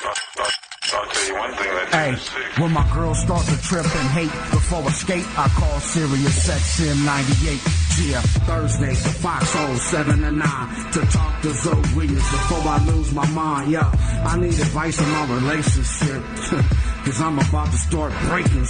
I'll tell you one thing that Hey, when my girls start to trip and hate before escape, I call Sirius XM 98. Yeah, Thursday, Foxxhole 7 to 9 to talk to ZoWilliams before I lose my mind. Yeah, I need advice on my relationship, cause I'm about to start breaking.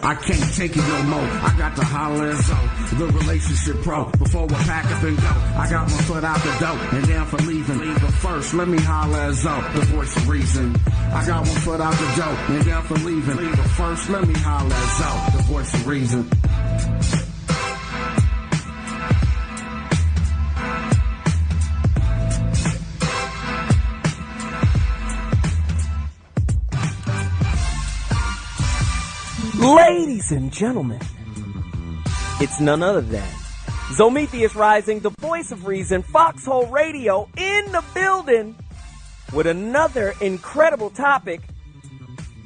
I can't take it no more. I got to holler at Zoe, the relationship pro. Before we pack up and go, I got my foot out the door and down for leaving. But first, let me holler at Zoe, the voice of reason. I got one foot out the door and down for leaving. But first, let me holler at Zoe, the voice of reason. Ladies and gentlemen, it's none other than ZoWilliams Rising, the voice of reason, Foxxhole Radio in the building with another incredible topic.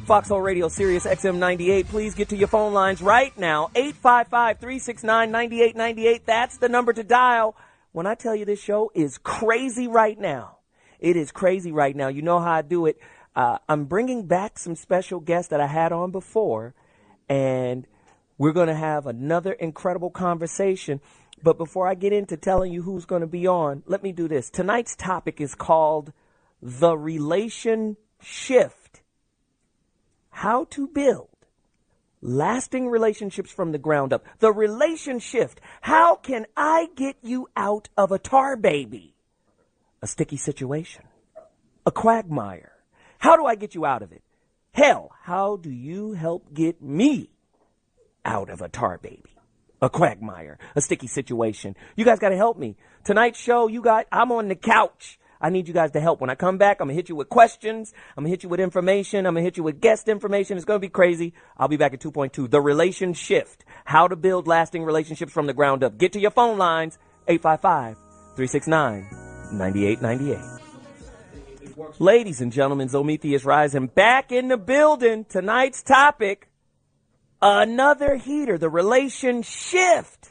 Foxxhole Radio, Sirius XM 98. Please get to your phone lines right now. 855-369-9898. That's the number to dial. When I tell you this show is crazy right now, it is crazy right now. You know how I do it. I'm bringing back some special guests that I had on before. And we're going to have another incredible conversation. But before I get into telling you who's going to be on, let me do this. Tonight's topic is called The Relationshift. How to build lasting relationships from the ground up. The Relationshift. How can I get you out of a tar baby? A sticky situation. A quagmire. How do I get you out of it? Hell, how do you help get me out of a tar baby, a quagmire, a sticky situation? You guys got to help me. Tonight's show, I'm on the couch. I need you guys to help. When I come back, I'm going to hit you with questions. I'm going to hit you with information. I'm going to hit you with guest information. It's going to be crazy. I'll be back at 2.2. The Relationshift. How to build lasting relationships from the ground up. Get to your phone lines. 855-369-9898. Ladies and gentlemen, ZoWilliams Rising back in the building. Tonight's topic, another heater, the Relationshift.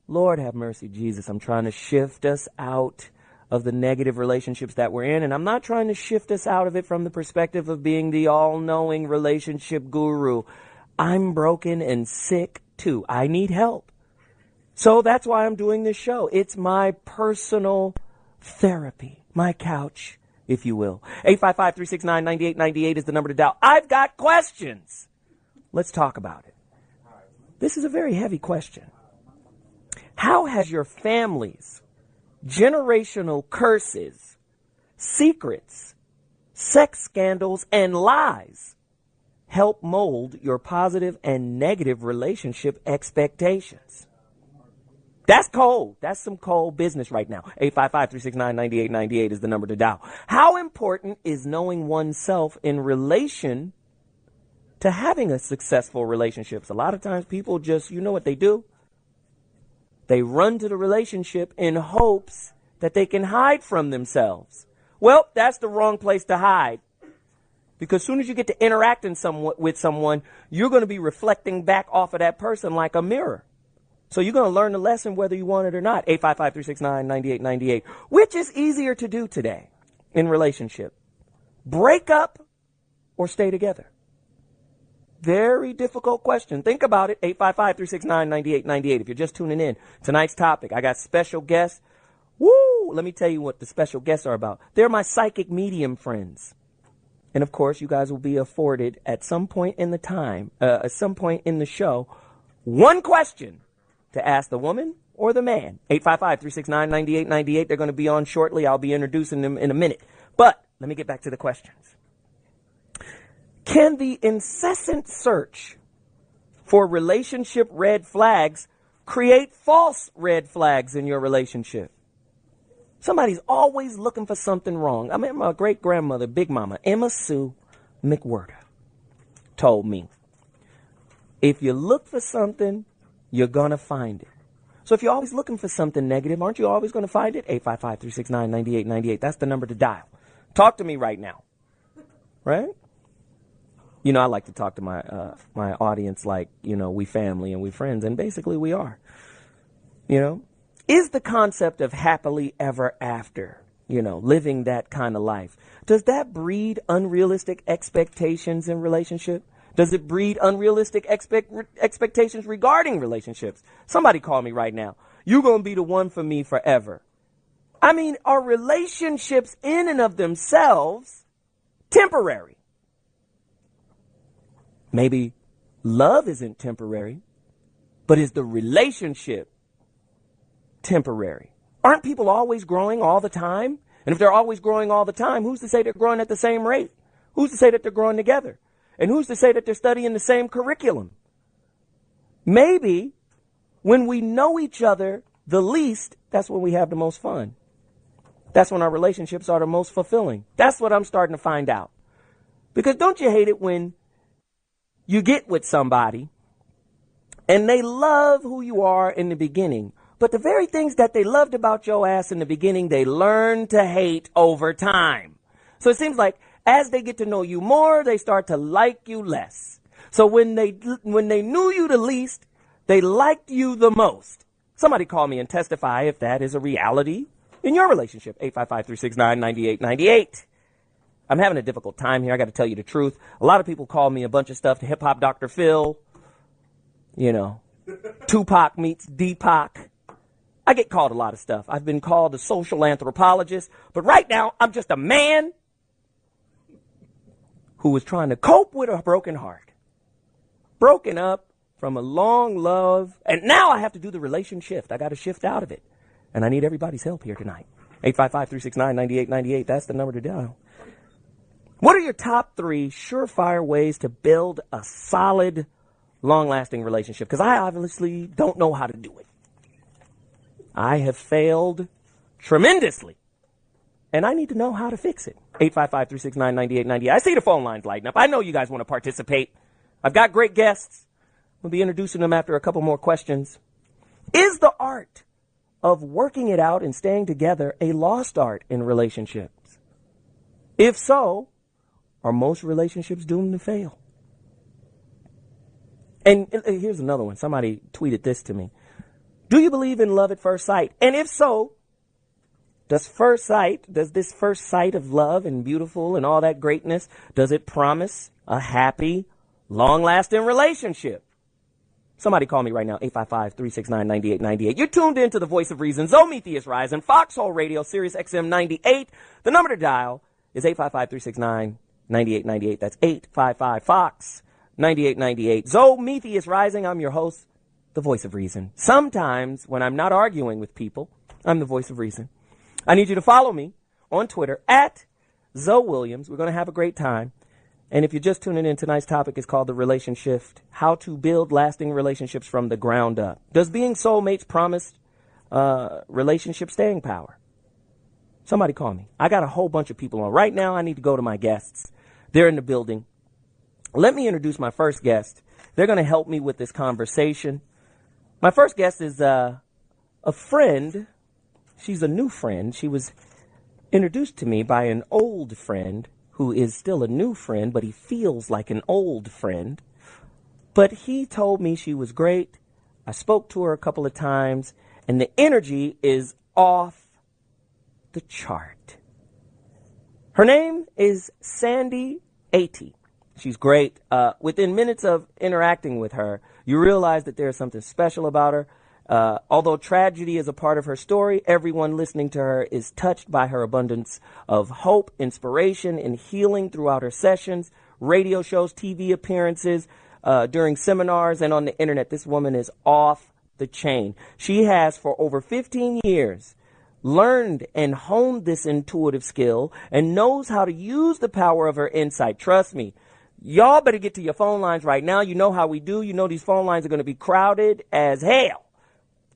Lord have mercy, Jesus. I'm trying to shift us out of the negative relationships that we're in, and I'm not trying to shift us out of it from the perspective of being the all-knowing relationship guru. I'm broken and sick, too. I need help. So that's why I'm doing this show. It's my personal therapy, my couch, if you will. 855-369-9898 is the number to dial. I've got questions. Let's talk about it. This is a very heavy question. How has your family's generational curses, secrets, sex scandals, and lies help mold your positive and negative relationship expectations? That's cold. That's some cold business right now. 855-369-9898 is the number to dial. How important is knowing oneself in relation to having a successful relationships? A lot of times people just, you know what they do? They run to the relationship in hopes that they can hide from themselves. Well, that's the wrong place to hide. Because as soon as you get to interacting with someone, you're going to be reflecting back off of that person like a mirror. So you're going to learn the lesson whether you want it or not. 855-369-9898. Which is easier to do today in relationship? Break up or stay together? Very difficult question. Think about it. 855-369-9898. If you're just tuning in, tonight's topic, I got special guests. Woo! Let me tell you what the special guests are about. They're my psychic medium friends. And of course, you guys will be afforded at some point in the show, one question to ask the woman or the man. 855-369-9898. They're going to be on shortly. I'll be introducing them in a minute. But let me get back to the questions. Can the incessant search for relationship red flags create false red flags in your relationship? Somebody's always looking for something wrong. I mean, my great-grandmother, Big Mama, Emma Sue McWhirter, told me, if you look for something, you're going to find it. So if you're always looking for something negative, aren't you always going to find it? 855-369-9898. That's the number to dial. Talk to me right now. Right? You know, I like to talk to my audience like, you know, we family and we friends, and basically we are. You know? Is the concept of happily ever after living that kind of life. Does that breed unrealistic expectations in relationship? Does it breed unrealistic expectations regarding relationships? Somebody call me right now. You're going to be the one for me forever. I mean, are relationships in and of themselves temporary? Maybe love isn't temporary, but is the relationship temporary? Aren't people always growing all the time? And if they're always growing all the time, who's to say they're growing at the same rate? Who's to say that they're growing together? And who's to say that they're studying the same curriculum? Maybe when we know each other the least, that's when we have the most fun. That's when our relationships are the most fulfilling. That's what I'm starting to find out. Because don't you hate it when you get with somebody and they love who you are in the beginning, but the very things that they loved about your ass in the beginning, they learn to hate over time. So it seems like as they get to know you more, they start to like you less. So when they knew you the least, they liked you the most. Somebody call me and testify if that is a reality in your relationship. 855-369-9898. I'm having a difficult time here. I got to tell you the truth. A lot of people call me a bunch of stuff. Hip Hop Dr. Phil, Tupac meets Deepak. I get called a lot of stuff. I've been called a social anthropologist, but right now I'm just a man who was trying to cope with a broken heart. Broken up from a long love, and now I have to do the relationship. I got to shift out of it. And I need everybody's help here tonight. 855-369-9898. That's the number to dial. What are your top 3 surefire ways to build a solid, long-lasting relationship? Because I obviously don't know how to do it. I have failed tremendously, and I need to know how to fix it. 855-369-9898. I see the phone lines lighting up. I know you guys want to participate. I've got great guests. We'll be introducing them after a couple more questions. Is the art of working it out and staying together a lost art in relationships? If so, are most relationships doomed to fail? And here's another one. Somebody tweeted this to me. Do you believe in love at first sight? And if so, does this first sight of love and beautiful and all that greatness, does it promise a happy, long-lasting relationship? Somebody call me right now, 855-369-9898. You're tuned in to the Voice of Reason, ZoWilliams App, Foxxhole Radio, Sirius XM 98. The number to dial is 855-369-9898. That's 855-FOX-9898. ZoWilliams App. I'm your host, the Voice of Reason. Sometimes when I'm not arguing with people, I'm the voice of reason. I need you to follow me on Twitter at ZoWilliams. We're going to have a great time. And if you're just tuning in, tonight's topic is called the Relationshift, how to build lasting relationships from the ground up. Does being soulmates promise relationship staying power? Somebody call me. I got a whole bunch of people on. Right now, I need to go to my guests. They're in the building. Let me introduce my first guest. They're going to help me with this conversation. My first guest is a friend. She's a new friend. She was introduced to me by an old friend who is still a new friend, but he feels like an old friend. But he told me she was great. I spoke to her a couple of times, and the energy is off the chart. Her name is Sandi Athey. She's great. Within minutes of interacting with her, you realize that there's something special about her. Although tragedy is a part of her story, everyone listening to her is touched by her abundance of hope, inspiration, and healing throughout her sessions, radio shows, TV appearances, during seminars, and on the internet. This woman is off the chain. She has, for over 15 years, learned and honed this intuitive skill and knows how to use the power of her insight. Trust me. Y'all better get to your phone lines right now. You know how we do. You know these phone lines are going to be crowded as hell.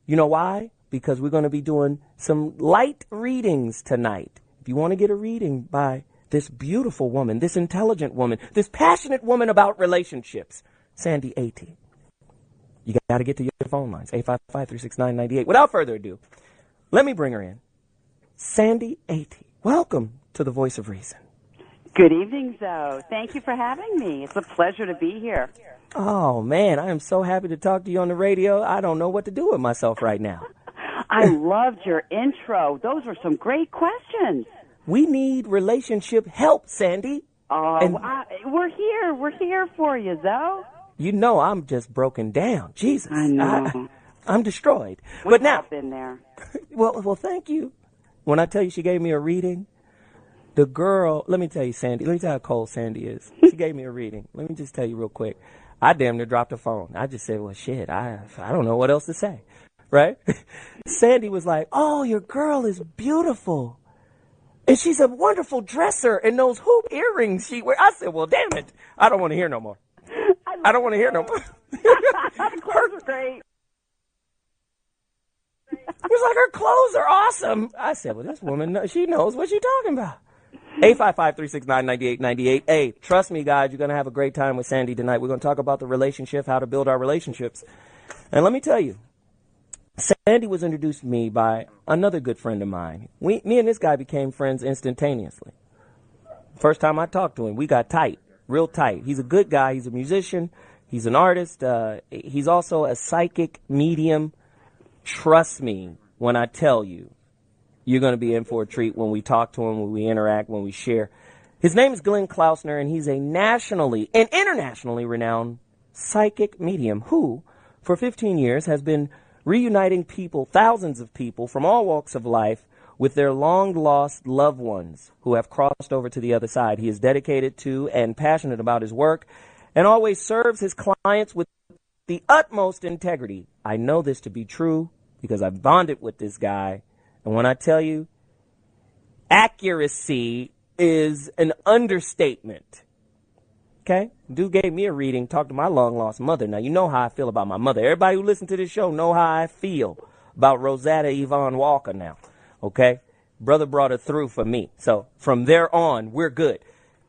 You know why? Because we're going to be doing some light readings tonight. If you want to get a reading by this beautiful woman, this intelligent woman, this passionate woman about relationships, Sandi Athey, you got to get to your phone lines, 855-369-98. Without further ado, let me bring her in. Sandi Athey, welcome to the Voice of Reason. Good evening, Zoe. Thank you for having me. It's a pleasure to be here. Oh, man, I am so happy to talk to you on the radio. I don't know what to do with myself right now. I loved your intro. Those were some great questions. We need relationship help, Sandy. Oh, we're here. We're here for you, Zo. You know I'm just broken down. Jesus. I know. I'm destroyed. We've now, all been there. Well, thank you. When I tell you she gave me a reading, the girl, let me tell you, Sandy, let me tell you how cold Sandy is. She gave me a reading. Let me just tell you real quick. I damn near dropped the phone. I just said, well, shit, I don't know what else to say, right? Sandy was like, oh, your girl is beautiful. And she's a wonderful dresser, and those hoop earrings she wears. I said, well, damn it. I don't want to hear no more. I don't want to hear no more. The clothes are great. It was like, her clothes are awesome. I said, well, this woman, she knows what she's talking about. 855-369-9898. Hey, trust me, guys, you're going to have a great time with Sandy tonight. We're going to talk about the relationship, how to build our relationships. And let me tell you, Sandy was introduced to me by another good friend of mine. Me and this guy became friends instantaneously. First time I talked to him, we got tight, real tight. He's a good guy. He's a musician. He's an artist. He's also a psychic medium. Trust me when I tell you, you're going to be in for a treat when we talk to him, when we interact, when we share. His name is Klausner, and he's a nationally and internationally renowned psychic medium who, for 15 years, has been reuniting people, thousands of people from all walks of life, with their long-lost loved ones who have crossed over to the other side. He is dedicated to and passionate about his work and always serves his clients with the utmost integrity. I know this to be true because I've bonded with this guy. And when I tell you, accuracy is an understatement. Okay? Dude gave me a reading, talked to my long-lost mother. Now, you know how I feel about my mother. Everybody who listens to this show know how I feel about Rosetta Yvonne Walker now. Okay? Brother brought her through for me. So from there on, we're good.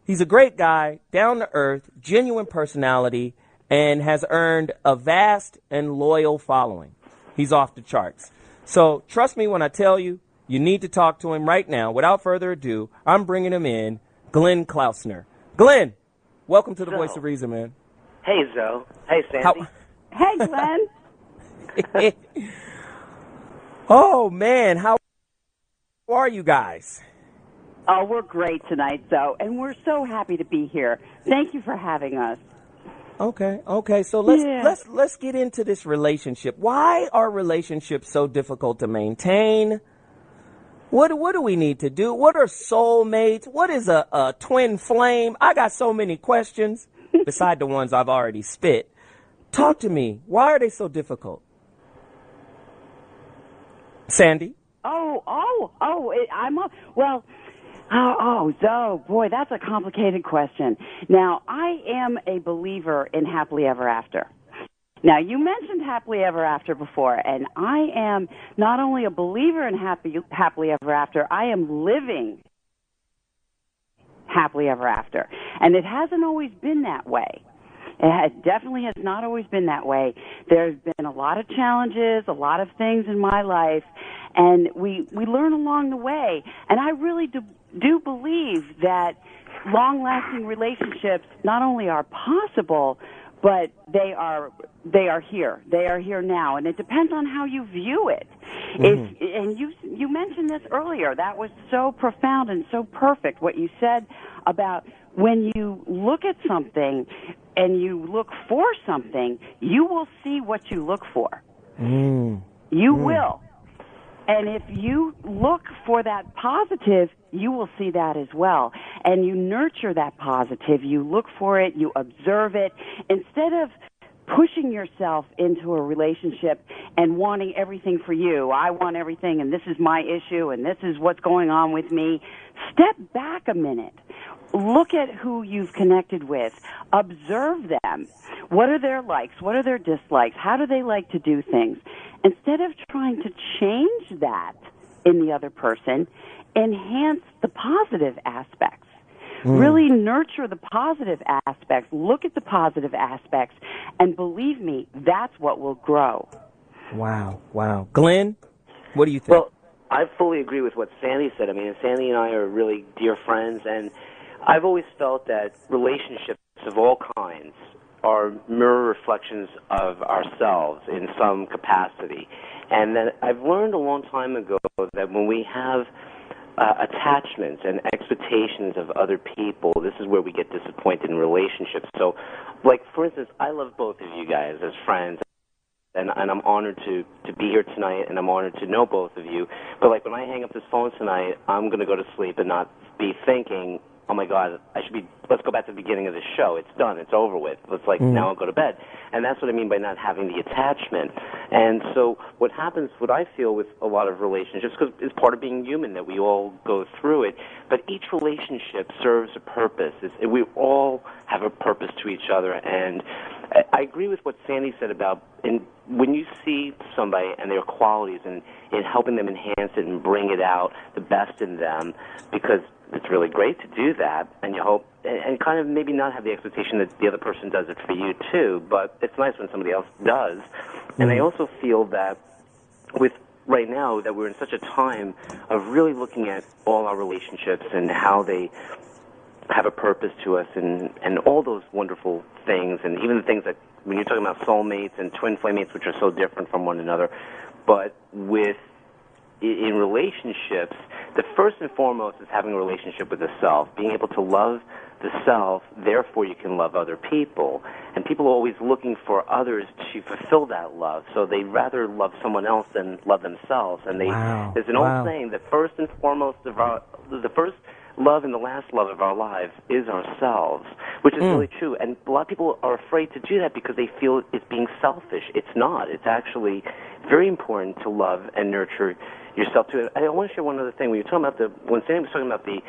He's a great guy, down to earth, genuine personality, and has earned a vast and loyal following. He's off the charts. So trust me when I tell you, you need to talk to him right now. Without further ado, I'm bringing him in, Klausner. Glenn, welcome to the Voice of Reason, man. Hey, Zo. Hey, Sandy. Hey, Glenn. Oh, man, how are you guys? Oh, we're great tonight, Zo, and we're so happy to be here. Thank you for having us. Okay. So let's get into this relationship. Why are relationships so difficult to maintain? What do we need to do? What are soulmates? What is a twin flame? I got so many questions beside the ones I've already spit. Talk to me. Why are they so difficult? Sandy? Zo, boy, that's a complicated question. Now, I am a believer in happily ever after. Now, you mentioned happily ever after before, and I am not only a believer in happily ever after, I am living happily ever after. And it hasn't always been that way. It definitely has not always been that way. There's been a lot of challenges, a lot of things in my life, and we learn along the way. And I really do believe that long-lasting relationships not only are possible, but they are here. They are here now, and it depends on how you view it. Mm-hmm. And you mentioned this earlier. That was so profound and so perfect, what you said about when you look at something and you look for something, you will see what you look for. You will. And if you look for that positive, you will see that as well. And you nurture that positive. You look for it. You observe it. Instead of pushing yourself into a relationship and wanting everything for you, I want everything, and this is my issue, and this is what's going on with me, step back a minute. Look at who you've connected with. Observe them. What are their likes? What are their dislikes? How do they like to do things? Instead of trying to change that in the other person, enhance the positive aspects. Really nurture the positive aspects. Look at the positive aspects. And believe me, that's what will grow. Wow. Glenn, what do you think? Well, I fully agree with what Sandy said. I mean, Sandy and I are really dear friends, and I've always felt that relationships of all kinds are mirror reflections of ourselves in some capacity. And that I've learned a long time ago that when we have attachments and expectations of other people, this is where we get disappointed in relationships. So, like, for instance, I love both of you guys as friends, and I'm honored to be here tonight, and I'm honored to know both of you. But, like, when I hang up this phone tonight, I'm going to go to sleep and not be thinking, oh, my God, let's go back to the beginning of the show. It's done. It's over with. Let's, now I'll go to bed. And that's what I mean by not having the attachment. And so what I feel with a lot of relationships, because it's part of being human that we all go through it, but each relationship serves a purpose. We all have a purpose to each other. And I agree with what Sandi said about when you see somebody and their qualities and in helping them enhance it and bring it out, the best in them, because it's really great to do that, and you hope, and kind of maybe not have the expectation that the other person does it for you too, but it's nice when somebody else does. And I also feel that with right now that we're in such a time of really looking at all our relationships and how they have a purpose to us and all those wonderful things, and even the things that when you're talking about soulmates and twin flamemates, which are so different from one another, but in relationships, the first and foremost is having a relationship with the self, being able to love the self, therefore you can love other people. And people are always looking for others to fulfill that love, so they'd rather love someone else than love themselves. And there's an old saying, the first and foremost the first love and the last love of our lives is ourselves, which is really true. And a lot of people are afraid to do that because they feel it's being selfish. It's not. It's actually very important to love and nurture yourself too. I want to share one other thing. When Sandi was talking about the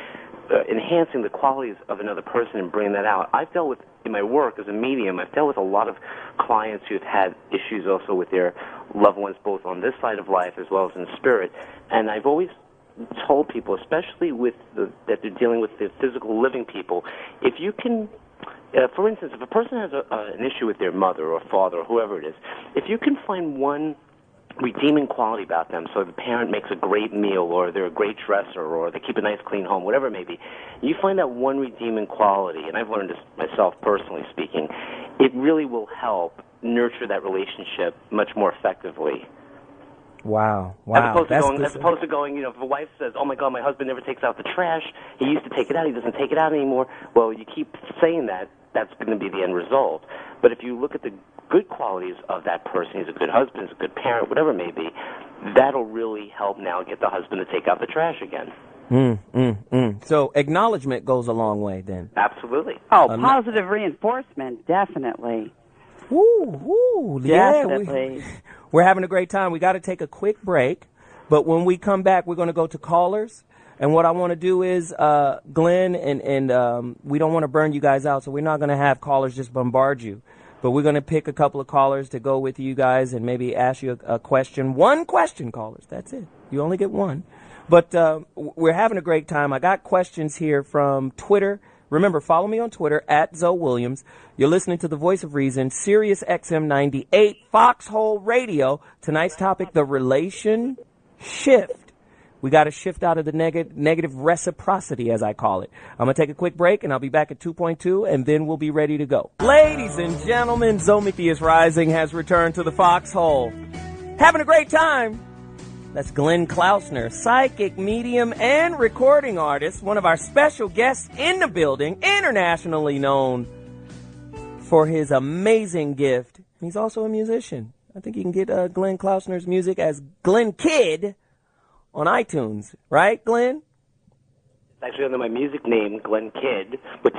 enhancing the qualities of another person and bringing that out, I've dealt with, in my work as a medium, I've dealt with a lot of clients who've had issues also with their loved ones, both on this side of life as well as in spirit. And I've always told people, especially that they're dealing with the physical living people, if you can, for instance, if a person has an issue with their mother or father or whoever it is, if you can find one redeeming quality about them, so the parent makes a great meal, or they're a great dresser, or they keep a nice clean home, whatever it may be, you find that one redeeming quality, and I've learned this myself personally speaking, it really will help nurture that relationship much more effectively. Wow. As opposed to going, if a wife says, oh my God, my husband never takes out the trash, he used to take it out, he doesn't take it out anymore, well, you keep saying that, that's going to be the end result. But if you look at the good qualities of that person, he's a good husband, he's a good parent, whatever it may be, that'll really help now get the husband to take out the trash again. So acknowledgement goes a long way then. Absolutely. Oh, positive reinforcement, definitely. Woo, definitely. Yeah, we're having a great time. We got to take a quick break, but when we come back, we're going to go to callers. And what I want to do is, Glenn, and we don't want to burn you guys out, so we're not going to have callers just bombard you. But we're going to pick a couple of callers to go with you guys and maybe ask you a question. One question, callers. That's it. You only get one. But we're having a great time. I got questions here from Twitter. Remember, follow me on Twitter, @ZoWilliams. You're listening to The Voice of Reason, Sirius XM 98, Foxxhole Radio. Tonight's topic, the Relationship. We got to shift out of the negative reciprocity, as I call it. I'm going to take a quick break, and I'll be back at 2.2, and then we'll be ready to go. Ladies and gentlemen, ZoMithy is Rising has returned to the Foxhole. Having a great time. That's Glenn Klausner, psychic, medium, and recording artist, one of our special guests in the building, internationally known for his amazing gift. He's also a musician. I think you can get Glenn Klausner's music as Glenn Kid on iTunes, right, Glenn? It's actually under my music name, Glenn Kid, with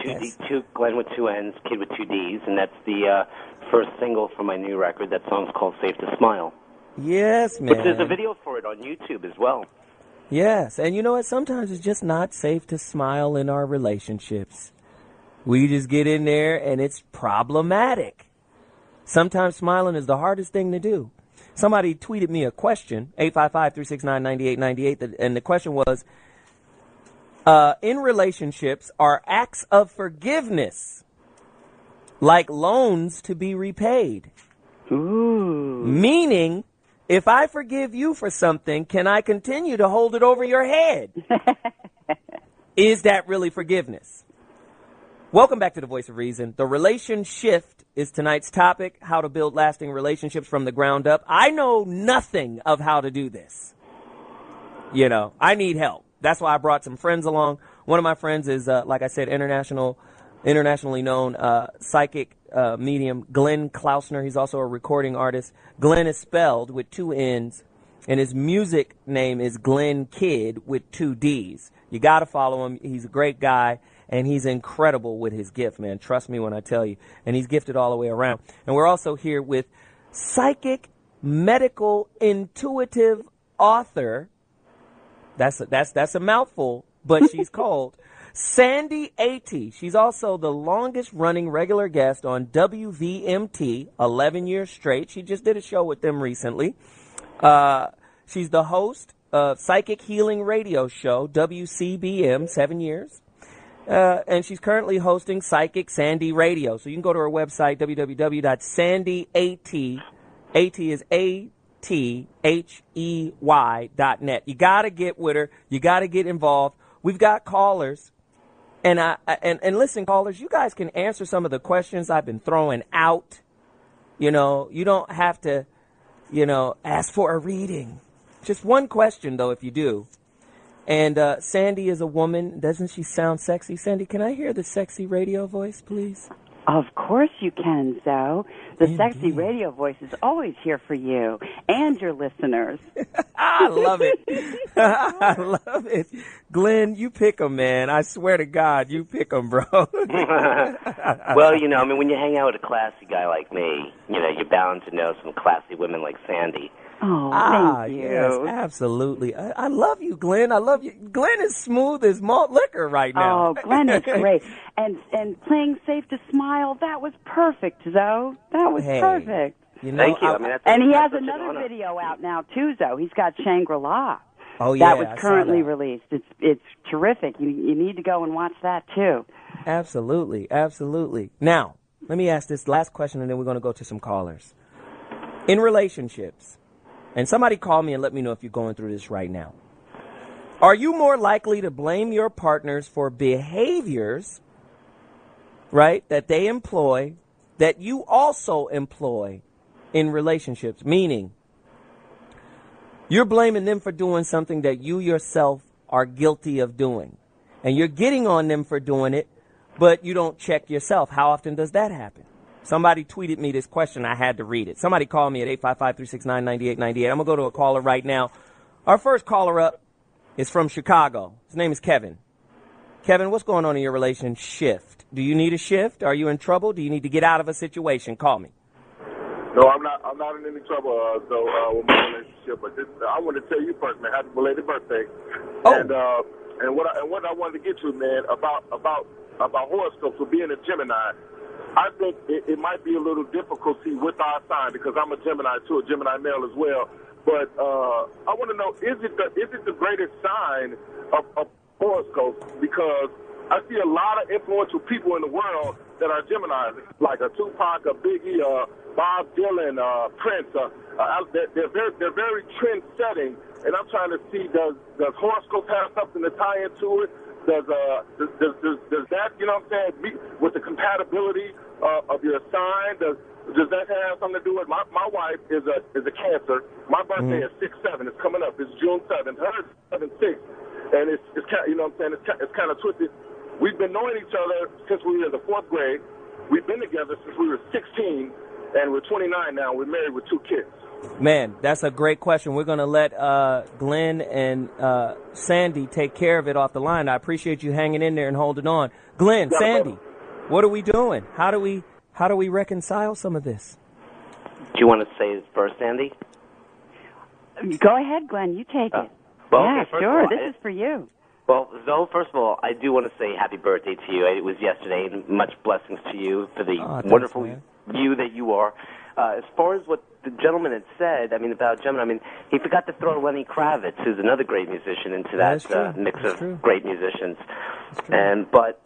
Glenn with two N's, Kid with two D's, and that's the first single from my new record. That song's called Safe to Smile. Yes, man. But there's a video for it on YouTube as well. Yes, and you know what? Sometimes it's just not safe to smile in our relationships. We just get in there and it's problematic. Sometimes smiling is the hardest thing to do. Somebody tweeted me a question, 855-369-9898, and the question was, in relationships, are acts of forgiveness like loans to be repaid? Ooh. Meaning, if I forgive you for something, can I continue to hold it over your head? Is that really forgiveness? Welcome back to the Voice of Reason. The Relationshift is tonight's topic, how to build lasting relationships from the ground up. I know nothing of how to do this. You know, I need help. That's why I brought some friends along. One of my friends is, like I said, internationally known psychic medium, Glenn Klausner. He's also a recording artist. Glenn is spelled with 2 N's, and his music name is Glenn Kid with 2 D's. You got to follow him. He's a great guy. And he's incredible with his gift, man. Trust me when I tell you. And he's gifted all the way around. And we're also here with psychic, medical, intuitive author. That's a mouthful, but she's called Sandi Athey. She's also the longest-running regular guest on WVMT, 11 years straight. She just did a show with them recently. She's the host of Psychic Healing Radio Show, WCBM, 7 years. And she's currently hosting Psychic Sandi Radio. So you can go to her website, www.sandiathey, Athey is ATHEY.net. You got to get with her. You got to get involved. We've got callers. And listen, callers, you guys can answer some of the questions I've been throwing out. You know, you don't have to, ask for a reading. Just one question, though, if you do. And Sandi is a woman. Doesn't she sound sexy? Sandi, can I hear the sexy radio voice, please? Of course you can, Zo. The Indeed. sexy radio voice is always here for you and your listeners. I love it. I love it. Glenn, you pick 'em, man. I swear to God, you pick 'em, bro. Well, when you hang out with a classy guy like me, you're bound to know some classy women like Sandi. Oh, thank you. Yes, absolutely. I love you, Glenn. I love you. Glenn is smooth as malt liquor right now. Oh, Glenn is great. And playing Safe to Smile, that was perfect, Zo. That was perfect. Thank you. And he has another video out now, too, Zo. He's got Shangri-La. Oh, yeah. That was currently released. It's terrific. You need to go and watch that, too. Absolutely. Absolutely. Now, let me ask this last question, and then we're going to go to some callers. In relationships, and somebody call me and let me know if you're going through this right now. Are you more likely to blame your partners for behaviors, right, that they employ, that you also employ in relationships? Meaning, you're blaming them for doing something that you yourself are guilty of doing. And you're getting on them for doing it, but you don't check yourself. How often does that happen? Somebody tweeted me this question. I had to read it. Somebody called me at 855-369-9898. I'm going to go to a caller right now. Our first caller up is from Chicago. His name is Kevin. Kevin, what's going on in your relationship? Do you need a shift? Are you in trouble? Do you need to get out of a situation? Call me. No, I'm not in any trouble, with my relationship. But I want to tell you first, man, happy belated birthday. Oh. And what I wanted to get to, man, about horoscopes, for being a Gemini. I think it might be a little difficulty with our sign because I'm a Gemini too, a Gemini male as well. But I want to know, is it the greatest sign of horoscopes? Because I see a lot of influential people in the world that are Geminis, like a Tupac, a Biggie, Bob Dylan, Prince. They're very trend-setting, and I'm trying to see, does horoscopes have something to tie into it? Does that, you know what I'm saying, with the compatibility of your sign, does that have something to do with my wife is a Cancer. My birthday is 6/7. It's coming up. It's June 7th. Hers is 7/6. And it's kind of, you know what I'm saying, it's kind of twisted. We've been knowing each other since we were in the 4th grade. We've been together since we were 16, and we're 29 now. We're married with 2 kids. Man, that's a great question. We're going to let Glenn and Sandi take care of it off the line. I appreciate you hanging in there and holding on. Glenn, Sandi, what are we doing? How do we reconcile some of this? Do you want to say it first, Sandi? Go ahead, Glenn. You take it. Well, yeah, okay, sure. All, this is for you. Well, Zoe, first of all, I do want to say happy birthday to you. It was yesterday, and much blessings to you for the wonderful you that you are. As far as what the gentleman had said, about Gemini, he forgot to throw Lenny Kravitz, who's another great musician, into that mix of great musicians. But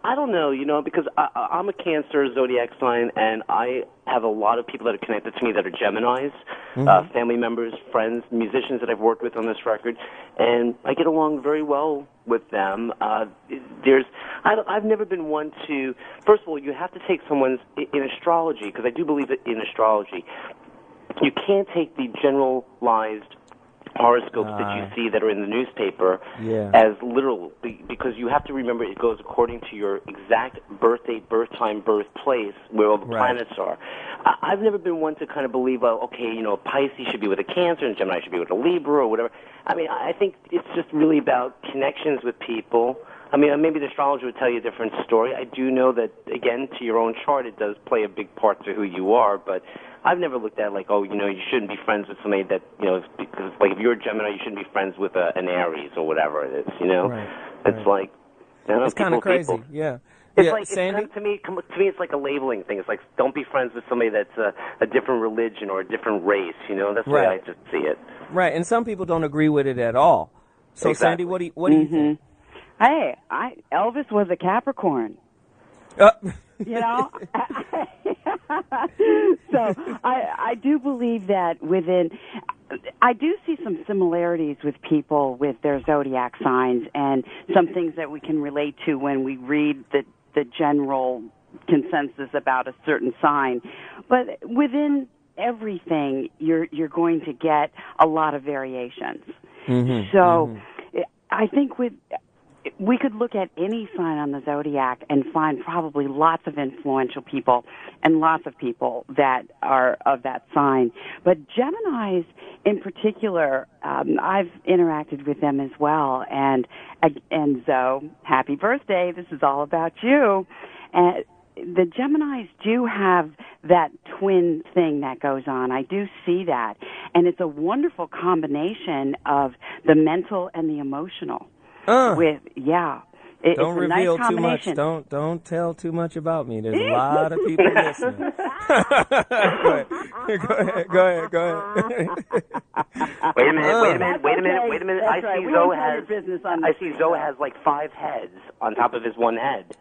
I don't know, because I'm a Cancer zodiac sign, and I have a lot of people that are connected to me that are Geminis, family members, friends, musicians that I've worked with on this record, and I get along very well with them. I've never been one to. First of all, you have to take someone's in astrology, because I do believe in astrology. You can't take the generalized horoscopes that you see that are in the newspaper as literal, because you have to remember it goes according to your exact birth date, birth time, birthplace, where all the planets are. I've never been one to kind of believe, Pisces should be with a Cancer and Gemini should be with a Libra or whatever. I mean, I think it's just really about connections with people. I mean, maybe the astrologer would tell you a different story. I do know that, again, to your own chart, it does play a big part to who you are, but I've never looked at it like, you shouldn't be friends with somebody that, because, like, if you're a Gemini, you shouldn't be friends with an Aries or whatever it is, Right. It's like, I don't know, it's kind of crazy, people. yeah. It's like, Sandy? to me, it's like a labeling thing. It's like, don't be friends with somebody that's a different religion or a different race, That's the way I just see it. Right, and some people don't agree with it at all. So, exactly. Sandy, what do you think? Hey, Elvis was a Capricorn. So I do believe that I do see some similarities with people with their zodiac signs and some things that we can relate to when we read the general consensus about a certain sign. But within everything, you're going to get a lot of variations. So I think we could look at any sign on the zodiac and find probably lots of influential people and lots of people that are of that sign. But Geminis in particular, I've interacted with them as well. And Zoe, happy birthday. This is all about you. And the Geminis do have that twin thing that goes on. I do see that. And it's a wonderful combination of the mental and the emotional. Don't It's reveal a nice too much. Don't tell too much about me. There's a lot of people listening. Go ahead. Wait a minute. I see Zoe has like 5 heads on top of his one head.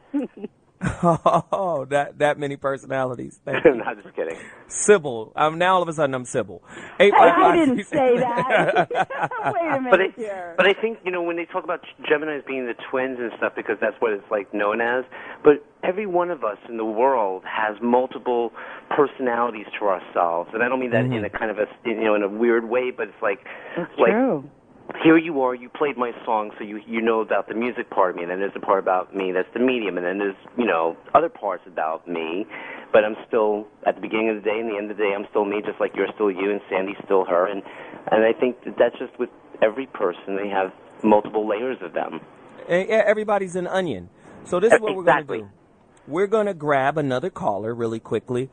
Oh, that many personalities. Thank you. No, just kidding. Sybil. Now all of a sudden I'm Sybil. I didn't say that. Wait a minute here. But I think, when they talk about Geminis being the twins and stuff, because that's what it's like known as, but every one of us in the world has multiple personalities to ourselves. And I don't mean that in a kind of in a weird way, but it's like... That's true. Here you are, you played my song, so you know about the music part of me, and then there's the part about me that's the medium, and then there's, other parts about me, but I'm still, at the beginning of the day and the end of the day, I'm still me, just like you're still you, and Sandy's still her, and I think that's just with every person, they have multiple layers of them. Everybody's an onion. So this is what we're going to do. We're going to grab another caller really quickly.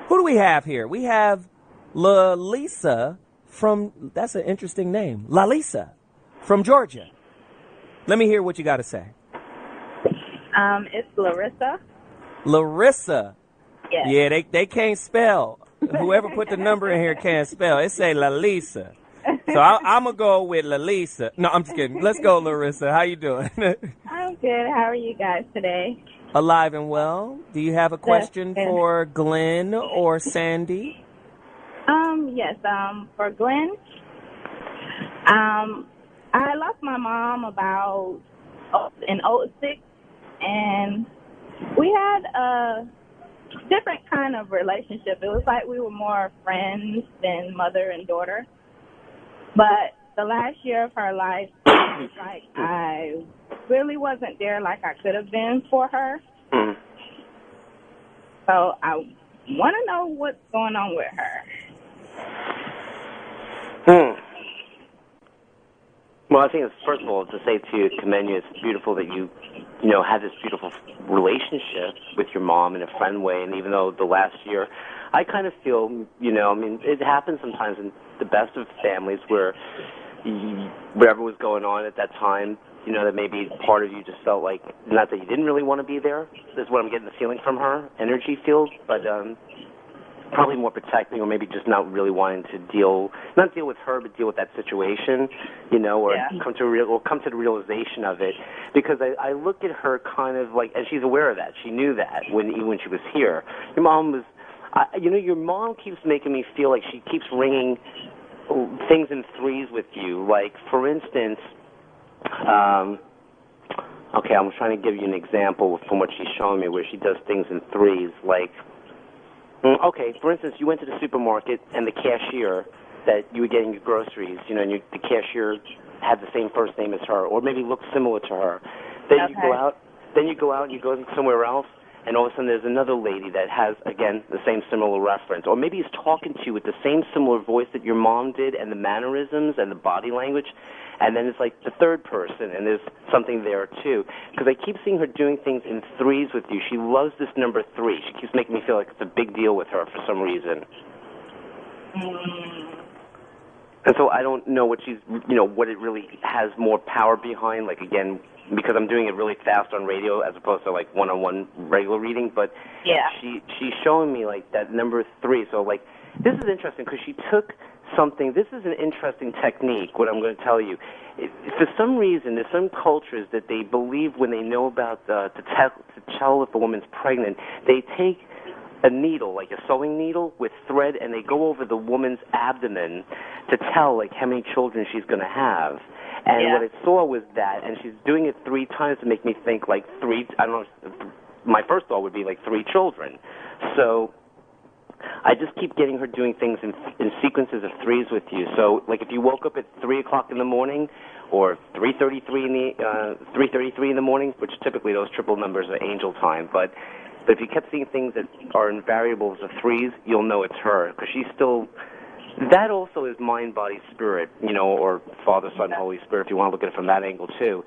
Who do we have here? We have Lalisa that's an interesting name. Lalisa from Georgia. Let me hear what you got to say. It's Larissa. Larissa. Yes. Yeah, they can't spell. Whoever put the number in here can't spell. It say Lalisa. So I'm going to go with Lalisa. No, I'm just kidding. Let's go, Larissa. How you doing? I'm good. How are you guys today? Alive and well. Do you have a question for Glenn or Sandy? Yes, for Glenn, I lost my mom in 2006, and we had a different kind of relationship. It was like we were more friends than mother and daughter. But the last year of her life, it's like I really wasn't there like I could have been for her. So I want to know what's going on with her. Well, I think it's, first of all, to say to you, commend you, it's beautiful that you had this beautiful relationship with your mom in a friend way, and even though the last year, I kind of feel, it happens sometimes in the best of families where whatever was going on at that time, that maybe part of you just felt like, not that you didn't really want to be there, this is what I'm getting the feeling from her, energy field, but probably more protecting, or maybe just not really wanting to not deal with her, but deal with that situation, or come to the realization of it. Because I look at her kind of like, and she's aware of that. She knew that even when she was here. Your mom was, your mom keeps making me feel like she keeps ringing things in threes with you. Like, for instance, Okay, I'm trying to give you an example from what she's showing me where she does things in threes, like, okay, for instance, you went to the supermarket and the cashier that you were getting your groceries, and the cashier had the same first name as her, or maybe looked similar to her. Then you go out and you go somewhere else, and all of a sudden there's another lady that has, again, the same similar reference. Or maybe he's talking to you with the same similar voice that your mom did and the mannerisms and the body language. And then it's like the third person, and there's something there, too. Because I keep seeing her doing things in threes with you. She loves this number 3. She keeps making me feel like it's a big deal with her for some reason. And so I don't know what what it really has more power behind, like, again, because I'm doing it really fast on radio as opposed to, like, one-on-one regular reading. But she's showing me, like, that number 3. So, like, this is interesting because she took something. This is an interesting technique, what I'm going to tell you. For some reason, there's some cultures that they believe when they know about to tell if a woman's pregnant, they take a needle, like a sewing needle with thread, and they go over the woman's abdomen to tell, like, how many children she's going to have. And what I saw was that, and she's doing it 3 times to make me think, like, 3, I don't know, my first thought would be, like, 3 children. So I just keep getting her doing things in sequences of 3s with you. So, like, if you woke up at 3 o'clock in the morning or 3:33 in the morning, which typically those triple numbers are angel time, but if you kept seeing things that are in variables of 3s, you'll know it's her, because she's still, that also is mind, body, spirit, or Father, Son, Holy Spirit, if you want to look at it from that angle, too.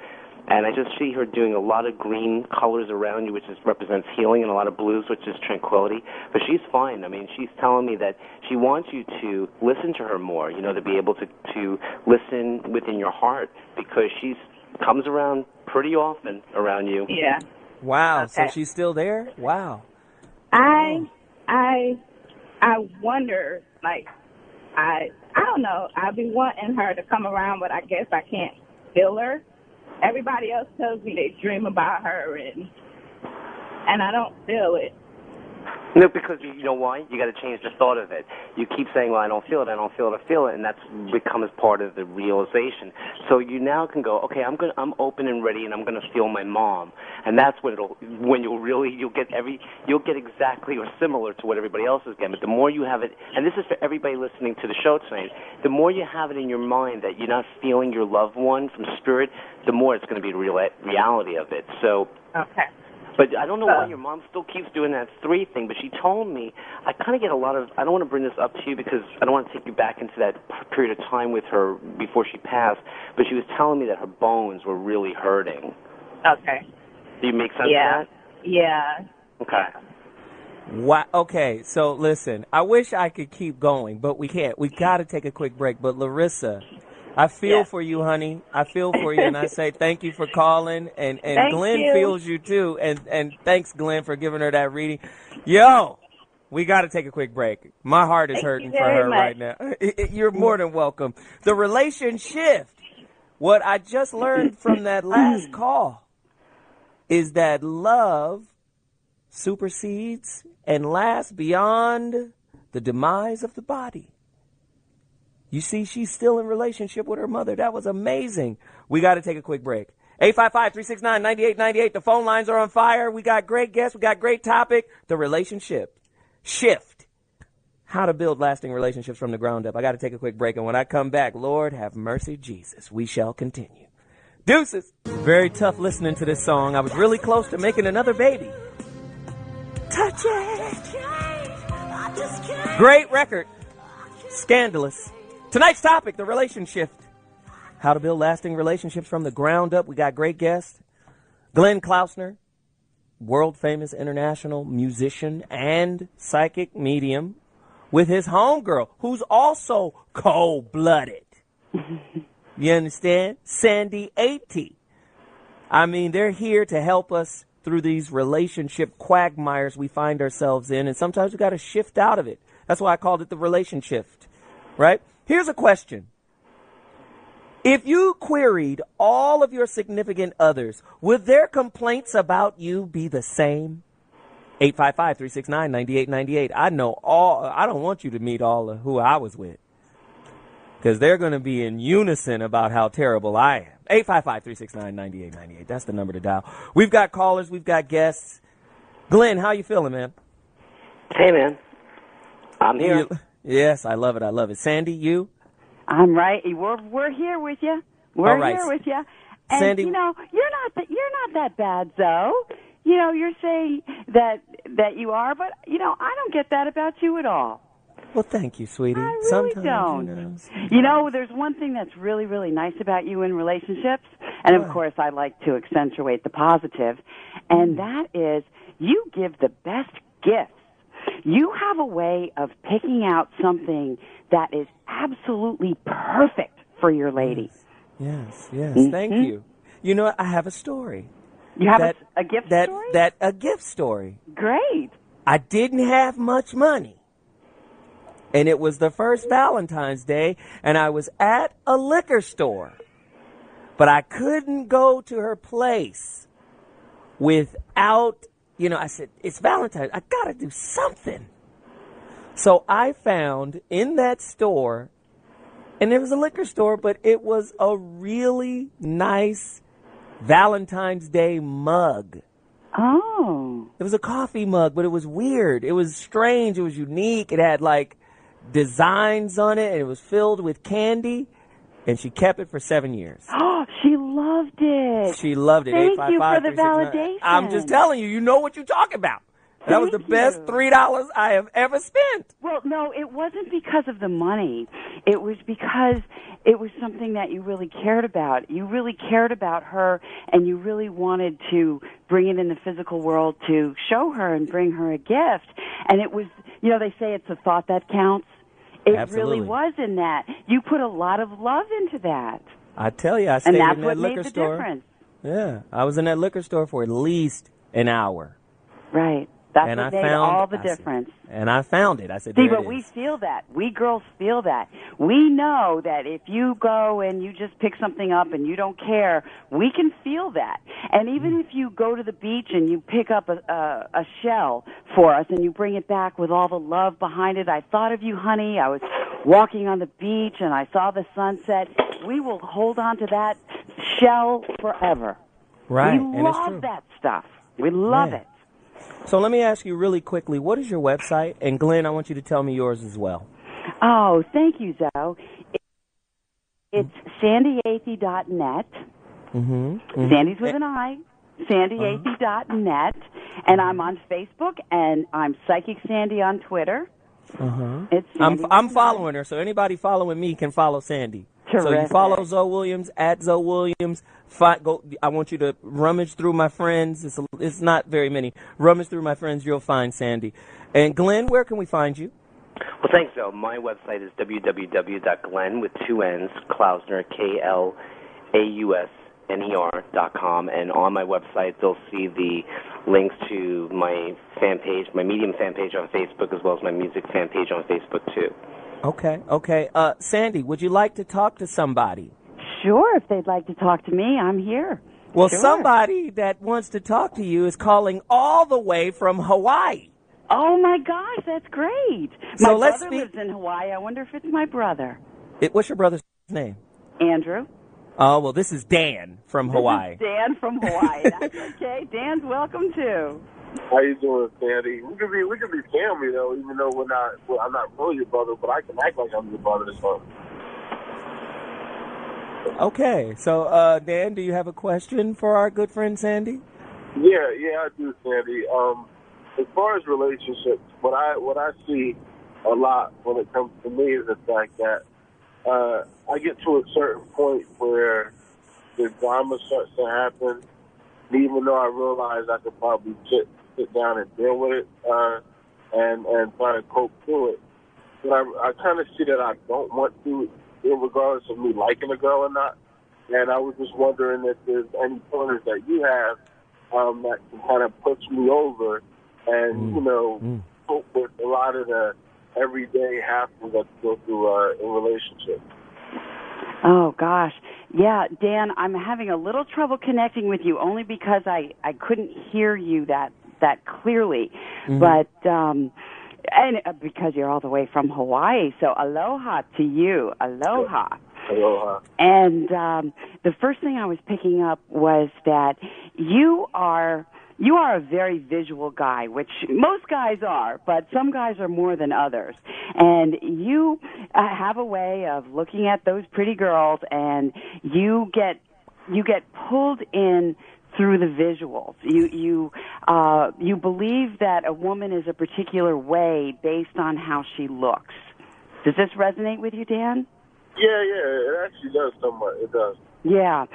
And I just see her doing a lot of green colors around you, which represents healing, and a lot of blues, which is tranquility. But she's fine. I mean, she's telling me that she wants you to listen to her more, to be able to listen within your heart, because she comes around pretty often around you. Yeah. Wow. Okay. So she's still there? Wow. I wonder, like, I don't know. I'd be wanting her to come around, but I guess I can't feel her. Everybody else tells me they dream about her, and I don't feel it. No, because you know why? You got to change the thought of it. You keep saying, well, I don't feel it, I feel it, and that's becomes part of the realization. So you now can go, okay, I'm open and ready, and I'm going to feel my mom, and that's when you'll get exactly or similar to what everybody else is getting. But the more you have it, and this is for everybody listening to the show tonight, the more you have it in your mind that you're not feeling your loved one from spirit, the more it's going to be the reality of it. So. Okay. But I don't know why your mom still keeps doing that 3 thing, but she told me, I kind of get a lot of, I don't want to bring this up to you because I don't want to take you back into that period of time with her before she passed, but she was telling me that her bones were really hurting. Okay. Do you make sense of that? Yeah. Okay. Wow. Okay, so listen, I wish I could keep going, but we can't. We've got to take a quick break. But Larissa, I feel for you, honey. I feel for you, and I say thank you for calling. And Glenn feels you, too. And thanks, Glenn, for giving her that reading. Yo, we got to take a quick break. My heart is hurting for her right now. You're more than welcome. The Relationshift. What I just learned from that last call is that love supersedes and lasts beyond the demise of the body. You see, she's still in relationship with her mother. That was amazing. We got to take a quick break. 855-369-9898. The phone lines are on fire. We got great guests. We got great topic. The relationship shift. How to build lasting relationships from the ground up. I got to take a quick break. And when I come back, Lord have mercy, Jesus, we shall continue. Deuces. Very tough listening to this song. I was really close to making another baby. Touch it. Great record. Scandalous. Tonight's topic, the Relationshift. How to build lasting relationships from the ground up. We got great guests. Glenn Klausner, world-famous international musician and psychic medium, with his homegirl, who's also cold-blooded. You understand? Sandi Athey. I mean, they're here to help us through these relationship quagmires we find ourselves in, and sometimes we got to shift out of it. That's why I called it the Relationshift, right? Here's a question. If you queried all of your significant others, would their complaints about you be the same? 855-369-9898. I don't want you to meet all of who I was with, because they're going to be in unison about how terrible I am. 855-369-9898. That's the number to dial. We've got callers. We've got guests. Glenn, how you feeling, man? Hey, man. I'm here. Yes, I love it. I love it. Sandy, you? I'm right. We're here with you. We're here with you. And Sandy, you know, you're not that bad, Zoe. You know, you're saying that you are, but you know, I don't get that about you at all. Well, thank you, sweetie. I really Sometimes, don't. You know, there's one thing that's really, really nice about you in relationships, and of course, I like to accentuate the positive, and that is you give the best gifts. You have a way of picking out something that is absolutely perfect for your lady. Yes. Mm-hmm. Thank you. You know what? I have a story. You have a gift story? A gift story. Great. I didn't have much money. And it was the first Valentine's Day, and I was at a liquor store. But I couldn't go to her place without, I said, it's Valentine's. I got to do something. So I found in that store, and it was a liquor store, but it was a really nice Valentine's Day mug. Oh. It was a coffee mug, but it was weird. It was strange. It was unique. It had designs on it, and it was filled with candy, and she kept it for 7 years. Oh, she loved it. She loved it. Thank you for the validation. I'm just telling you, you know what you're talking about. That was the best $3 I have ever spent. Well, no, it wasn't because of the money. It was because it was something that you really cared about. You really cared about her, and you really wanted to bring it in the physical world to show her and bring her a gift. And it was, they say it's a thought that counts. It Absolutely. really was in that. You put a lot of love into that. I tell you, I stayed in that liquor store. And that's what made the difference. Yeah, I was in that liquor store for at least an hour. Right. That's what made all the difference. And I found it. I said, see, but we feel that. We girls feel that. We know that if you go and you just pick something up and you don't care, we can feel that. And even if you go to the beach and you pick up a shell for us and you bring it back with all the love behind it, I thought of you, honey. I was walking on the beach and I saw the sunset. We will hold on to that shell forever. Right. We love that stuff. We love it. So let me ask you really quickly, what is your website? And Glenn, I want you to tell me yours as well. Oh, thank you, Zoe. It's SandiAthey.net. Sandy's with an I. SandiAthey.net. And I'm on Facebook, and I'm Psychic Sandy on Twitter. It's I'm following her, so anybody following me can follow Sandy. Terrific. So you follow ZoWilliams at ZoWilliams. I want you to rummage through my friends. It's not very many. Rummage through my friends. You'll find Sandy. And Glenn, where can we find you? Well, thanks, Zoe. My website is www.glenn with two N's, Klausner, KLAUSNER.com. And on my website, they'll see the links to my fan page, my Medium fan page on Facebook, as well as my music fan page on Facebook, too. Okay. Sandy, would you like to talk to somebody? Sure, if they'd like to talk to me, I'm here. Well, sure. Somebody that wants to talk to you is calling all the way from Hawaii. Oh, my gosh, that's great. So my brother lives in Hawaii. I wonder if it's my brother. What's your brother's name? Andrew. Oh, well, this is Dan from Hawaii. This is Dan from Hawaii. That's okay. Dan's welcome, too. How you doing, Sandy? We can be family though, even though I'm not really your brother, but I can act like I'm your brother or something. Okay, so Dan, do you have a question for our good friend Sandy? Yeah, I do, Sandy. As far as relationships, what I see a lot when it comes to me is the fact that I get to a certain point where the drama starts to happen, even though I realize I could probably sit down and deal with it and try to cope through it. But I kind of see that I don't want to, regardless of me liking a girl or not. And I was just wondering if there's any pointers that you have that can kind of push me over and, cope with a lot of the everyday hassles that you go through in relationships. Oh, gosh. Yeah, Dan, I'm having a little trouble connecting with you only because I couldn't hear you that clearly. But and because you're all the way from Hawaii, so aloha to you. Aloha. Aloha. And the first thing I was picking up was that you are a very visual guy, which most guys are, but some guys are more than others. And you have a way of looking at those pretty girls, and you get pulled in through the visuals. You believe that a woman is a particular way based on how she looks. Does this resonate with you, Dan? Yeah, it actually does somewhat. It does. Yeah,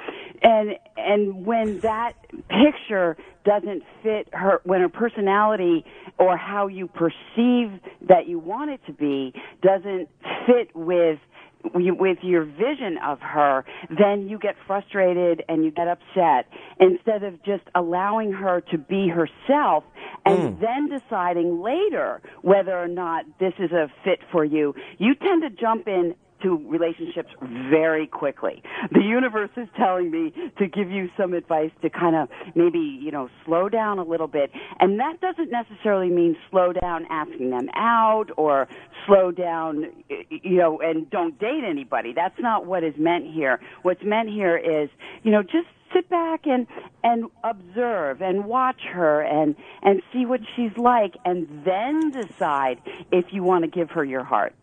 and when that picture doesn't fit her, when her personality or how you perceive that you want it to be doesn't fit with your vision of her, then you get frustrated and you get upset instead of just allowing her to be herself and then deciding later whether or not this is a fit for you. You tend to jump in to relationships very quickly. The universe is telling me to give you some advice to kind of maybe, slow down a little bit. And that doesn't necessarily mean slow down asking them out or slow down, and don't date anybody. That's not what is meant here. What's meant here is, just sit back and observe and watch her and see what she's like and then decide if you want to give her your heart.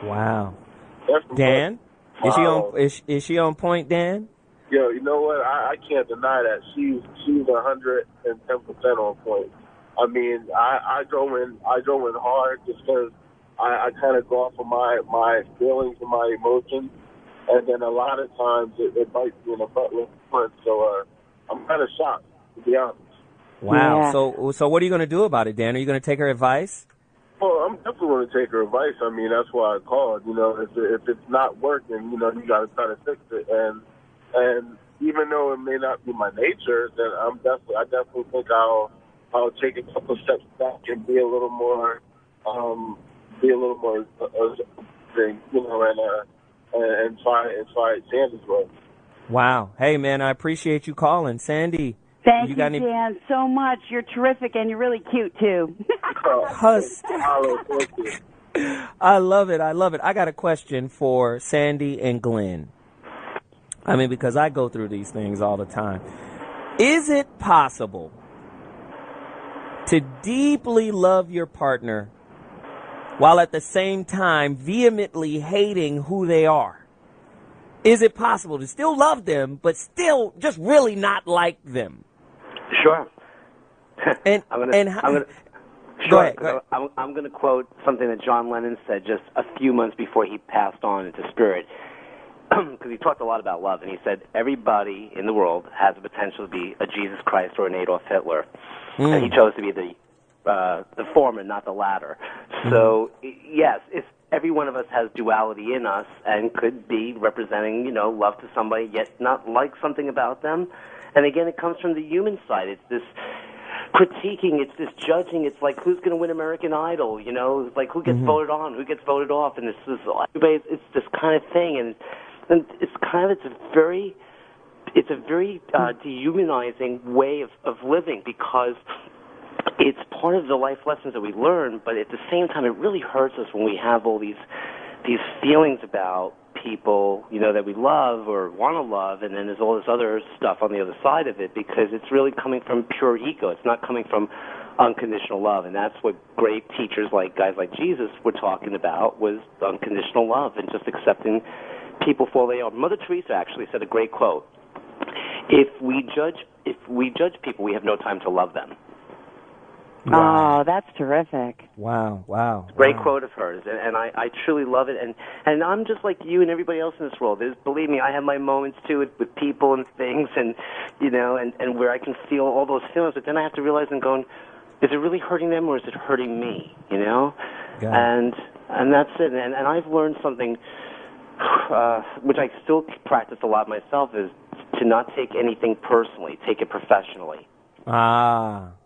Wow. Dan, is she on point, Dan? Yo, you know what? I can't deny that she's 110% on point. I mean, I go in hard just because I kind of go off of my feelings and my emotions, and then a lot of times it bites me in the butt with front. So I'm kind of shocked, to be honest. Wow. Yeah. So what are you going to do about it, Dan? Are you going to take her advice? Well, I'm definitely going to take her advice. I mean, that's why I called. If it's not working, you got to try to fix it. And even though it may not be my nature, then I definitely think I'll take a couple steps back and be a little more thing, and try Sandy's way. Wow. Hey, man, I appreciate you calling, Sandy. Thank you, Dan, so much. You're terrific, and you're really cute, too. I love it. I got a question for Sandy and Glenn. I mean, because I go through these things all the time. Is it possible to deeply love your partner while at the same time vehemently hating who they are? Is it possible to still love them, but still just really not like them? Sure. Go ahead. I'm going to quote something that John Lennon said just a few months before he passed on into spirit, because he talked a lot about love, and he said everybody in the world has the potential to be a Jesus Christ or an Adolf Hitler, and he chose to be the former, not the latter. So yes, if every one of us has duality in us and could be representing, love to somebody, yet not like something about them. And again, it comes from the human side. It's this critiquing, it's this judging. It's like, who's going to win American Idol? It's like, who gets voted on, who gets voted off, and it's this kind of thing. And it's a very dehumanizing way of living, because it's part of the life lessons that we learn, but at the same time, it really hurts us when we have all these feelings about people, that we love or want to love, and then there's all this other stuff on the other side of it, because it's really coming from pure ego. It's not coming from unconditional love, and that's what great teachers like guys like Jesus were talking about, was unconditional love and just accepting people for they are. Mother Teresa actually said a great quote: "If we judge people, we have no time to love them." Wow. Oh, that's terrific. Wow. Great quote of hers, and I truly love it. And I'm just like you and everybody else in this world. Believe me, I have my moments too with people and things, and and where I can feel all those feelings, but then I have to realize I'm going, is it really hurting them or is it hurting me? And that's it. And I've learned something, which I still practice a lot myself, is to not take anything personally, take it professionally.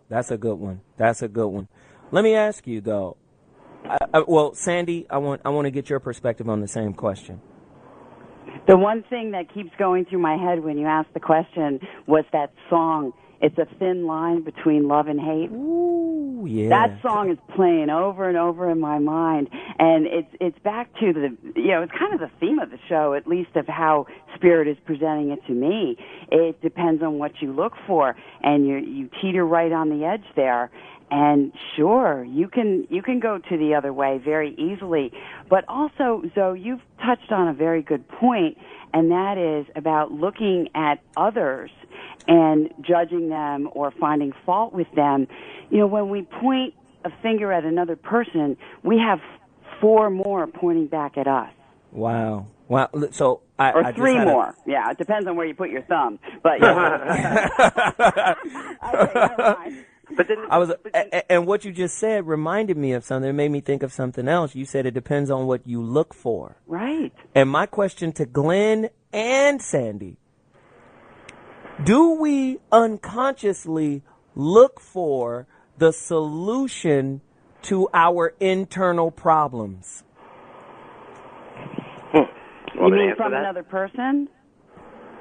That's a good one. Let me ask you, though. Sandy, I want to get your perspective on the same question. The one thing that keeps going through my head when you ask the question was that song, It's a Thin Line Between Love and Hate. Ooh, yeah. That song is playing over and over in my mind. And it's back to it's kind of the theme of the show, at least of how Spirit is presenting it to me. It depends on what you look for, and you teeter right on the edge there. And sure, you can go to the other way very easily. But also, Zoe, you've touched on a very good point, and that is about looking at others and judging them or finding fault with them. When we point a finger at another person, we have 4 more pointing back at us. Wow. So or 3 more. Yeah, it depends on where you put your thumb. But yeah. Okay, never mind. And what you just said reminded me of something. It made me think of something else. You said it depends on what you look for. Right. And my question to Glenn and Sandi, do we unconsciously look for the solution to our internal problems? You mean from another person?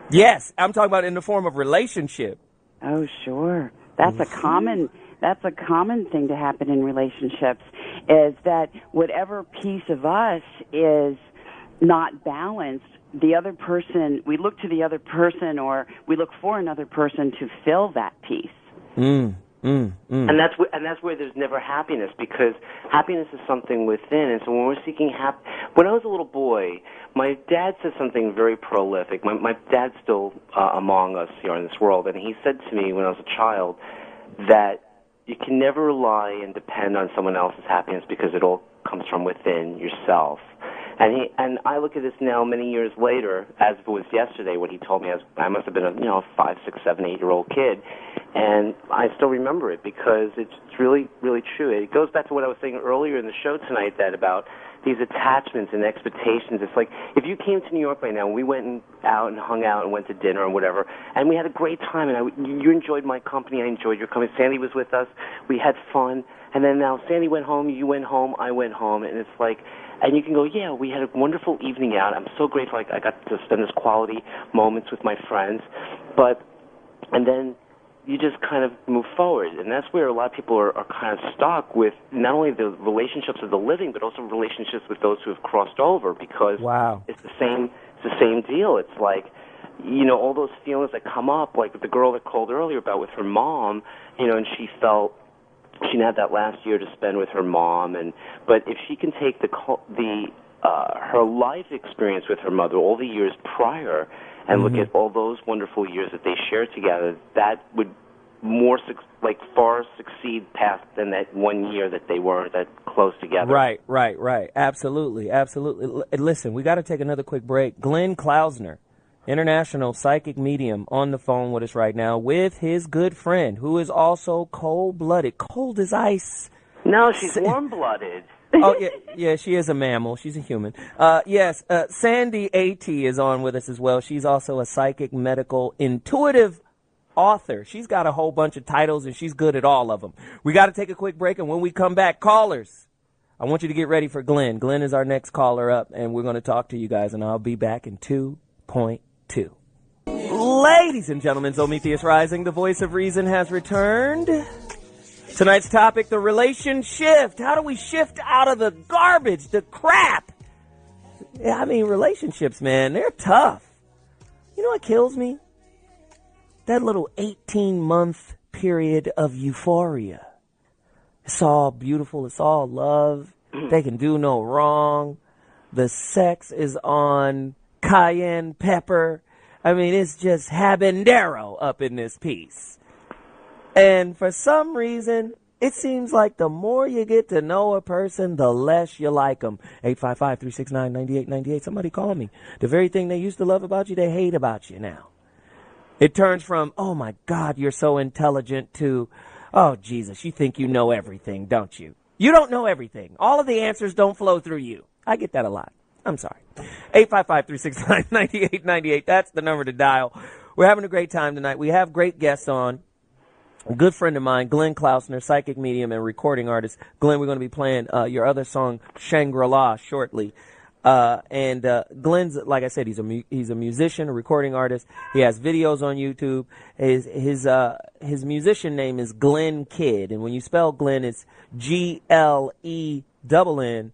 Yes, I'm talking about in the form of relationship. Oh, sure. That's a common thing to happen in relationships, is that whatever piece of us is not balanced, the other person, we look to the other person, or we look for another person to fill that piece. And that's where there's never happiness, because happiness is something within. And so when we're seeking when I was a little boy, my dad said something very prolific. My dad's still among us here in this world, and he said to me when I was a child that you can never rely and depend on someone else's happiness, because it all comes from within yourself. And I look at this now many years later, as if it was yesterday when he told me. I must have been a 5, 6, 7, 8-year-old kid, and I still remember it because it's really, really true. It goes back to what I was saying earlier in the show tonight, that about these attachments and expectations. It's like if you came to New York right now, and we went out and hung out and went to dinner and whatever, and we had a great time, and you enjoyed my company, I enjoyed your company. Sandi was with us, we had fun, and then now Sandi went home, you went home, I went home, and it's like. And you can go, yeah, we had a wonderful evening out. I'm so grateful I got to spend this quality moments with my friends. And then you just kind of move forward. And that's where a lot of people are kind of stuck with not only the relationships of the living, but also relationships with those who have crossed over, because it's the same deal. It's like, all those feelings that come up, like the girl that called earlier about with her mom, and she felt she didn't have that last year to spend with her mom, but if she can take her life experience with her mother all the years prior and look at all those wonderful years that they shared together, that would far succeed past than that 1 year that they weren't that close together. Right. Absolutely. Listen, we got to take another quick break. Glenn Klausner, international psychic medium, on the phone with us right now with his good friend, who is also cold-blooded, cold as ice. No, she's warm-blooded. Oh, yeah, she is a mammal. She's a human. Yes, Sandi Athey is on with us as well. She's also a psychic, medical, intuitive author. She's got a whole bunch of titles, and she's good at all of them. We got to take a quick break, and when we come back, callers, I want you to get ready for Glenn. Glenn is our next caller up, and we're going to talk to you guys, and I'll be back in 2.2. Ladies and gentlemen, ZoWilliams Rising, the voice of reason, has returned. Tonight's topic, the Relationshift. How do we shift out of the garbage, the crap? Yeah, I mean, relationships, man, they're tough. You know what kills me? That little 18-month period of euphoria. It's all beautiful. It's all love. They can do no wrong. The sex is on cayenne pepper. I mean, it's just habanero up in this piece. And for some reason, it seems like the more you get to know a person, the less you like them. 855-369-9898. Somebody call me. The very thing they used to love about you, they hate about you now. It turns from, oh, my God, you're so intelligent, to, oh, Jesus, you think you know everything, don't you? You don't know everything. All of the answers don't flow through you. I get that a lot. I'm sorry. 855-369-9898. That's the number to dial. We're having a great time tonight. We have great guests on. A good friend of mine, Glenn Klausner, psychic medium and recording artist. Glenn, we're going to be playing your other song, Shangri-La, shortly. Glenn's, like I said, he's a musician, a recording artist. He has videos on YouTube. His musician name is Glenn Kidd, and when you spell Glenn, it's Glenn,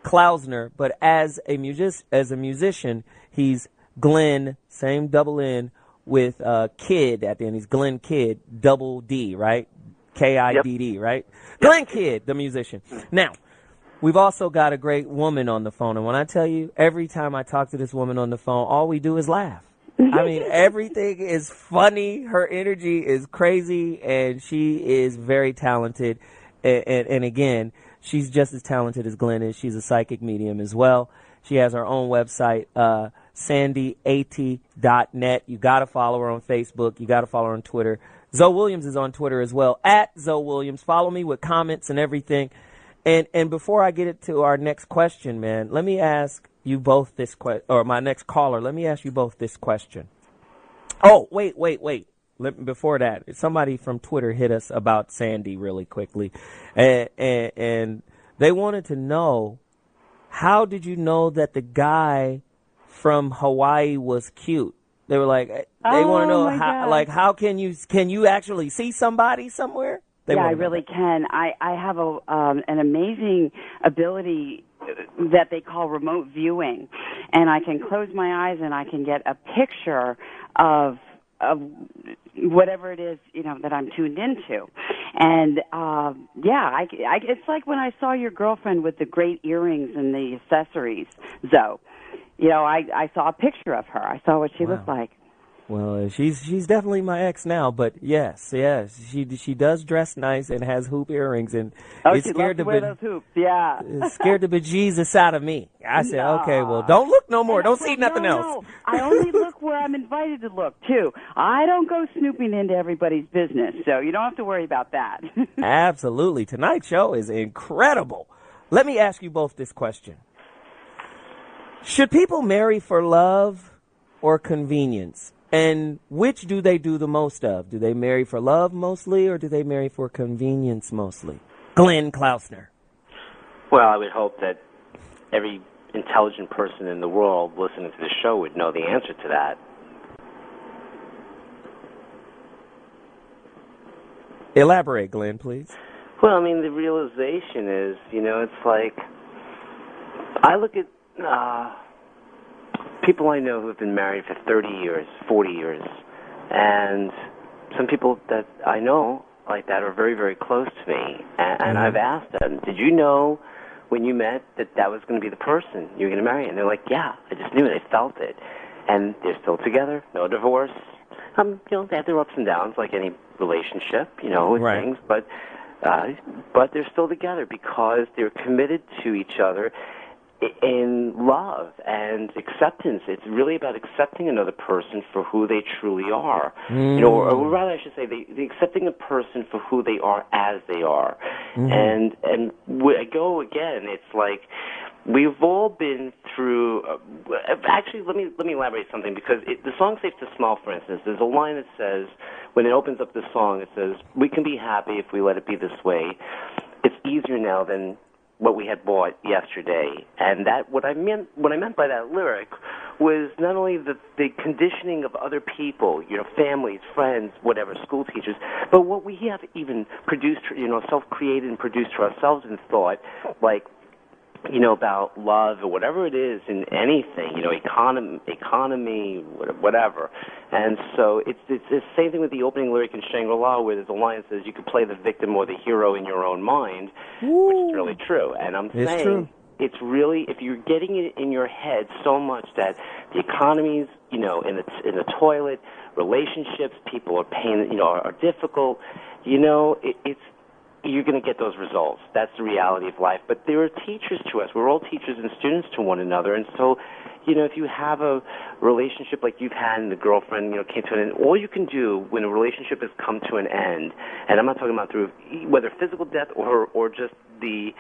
Klausner, but as a musician, he's Glenn, same double N with Kidd at the end. He's Glenn Kidd, double D, right? Kidd, right? Yep. Glenn Kidd, the musician. Now, we've also got a great woman on the phone, and when I tell you, every time I talk to this woman on the phone, all we do is laugh. I mean, everything is funny. Her energy is crazy, and she is very talented. And again, she's just as talented as Glenn is. She's a psychic medium as well. She has her own website, SandiAthey.net. You got to follow her on Facebook. You got to follow her on Twitter. ZoWilliams is on Twitter as well, at ZoWilliams. Follow me with comments and everything. And before I get it to our next question, man, let me ask you both this question, or my next caller, let me ask you both this question. Oh, wait. Before that, somebody from Twitter hit us about Sandi really quickly. And they wanted to know, how did you know that the guy from Hawaii was cute? They were like, they want to know how can you actually see somebody somewhere? Yeah, I really can. I have an amazing ability that they call remote viewing, and I can close my eyes and I can get a picture of whatever it is, that I'm tuned into. And it's like when I saw your girlfriend with the great earrings and the accessories, Zoe. I saw a picture of her. I saw what she looked like. Well, she's definitely my ex now, but yes, she does dress nice and has hoop earrings, and it's scared to wear those hoops. Yeah, it's scared the bejesus out of me. I said, okay, well, don't look no more, don't see nothing else. No. I only look where I'm invited to look too. I don't go snooping into everybody's business, so you don't have to worry about that. Absolutely, tonight's show is incredible. Let me ask you both this question: should people marry for love or convenience? And which do they do the most of? Do they marry for love mostly, or do they marry for convenience mostly? Glenn Klausner. Well, I would hope that every intelligent person in the world listening to the show would know the answer to that. Elaborate, Glenn, please. Well, I mean, the realization is, it's like, I look at people I know who have been married for 30 years, 40 years, and some people that I know like that are very, very close to me, and I've asked them, did you know when you met that was going to be the person you were going to marry? And they're like, yeah, I just knew it, I felt it. And they're still together, no divorce. They have their ups and downs like any relationship, with right. things, but they're still together because they're committed to each other in love and acceptance. It's really about accepting another person for who they truly are. Or rather, I should say, the accepting a person for who they are as they are. And I go again, it's like we've all been through. Actually, let me elaborate something, because the song "Safe to Smile," for instance, there's a line that says, when it opens up the song, it says, "We can be happy if we let it be this way. It's easier now than what we had bought yesterday." And that what I meant by that lyric was not only the conditioning of other people, families, friends, whatever, school teachers, but what we have even produced, self-created and produced to ourselves in thought, like, about love or whatever it is in anything, economy, whatever. And so it's the same thing with the opening lyric in Shangri-La, where there's a line that says you can play the victim or the hero in your own mind, which is really true. And I'm saying true. It's really, if you're getting it in your head so much that the economy's, in the toilet, relationships, people are paying, are difficult, you're going to get those results. That's the reality of life. But there are teachers to us. We're all teachers and students to one another. And so, if you have a relationship like you've had and the girlfriend, came to an end, all you can do when a relationship has come to an end, and I'm not talking about through whether physical death or just the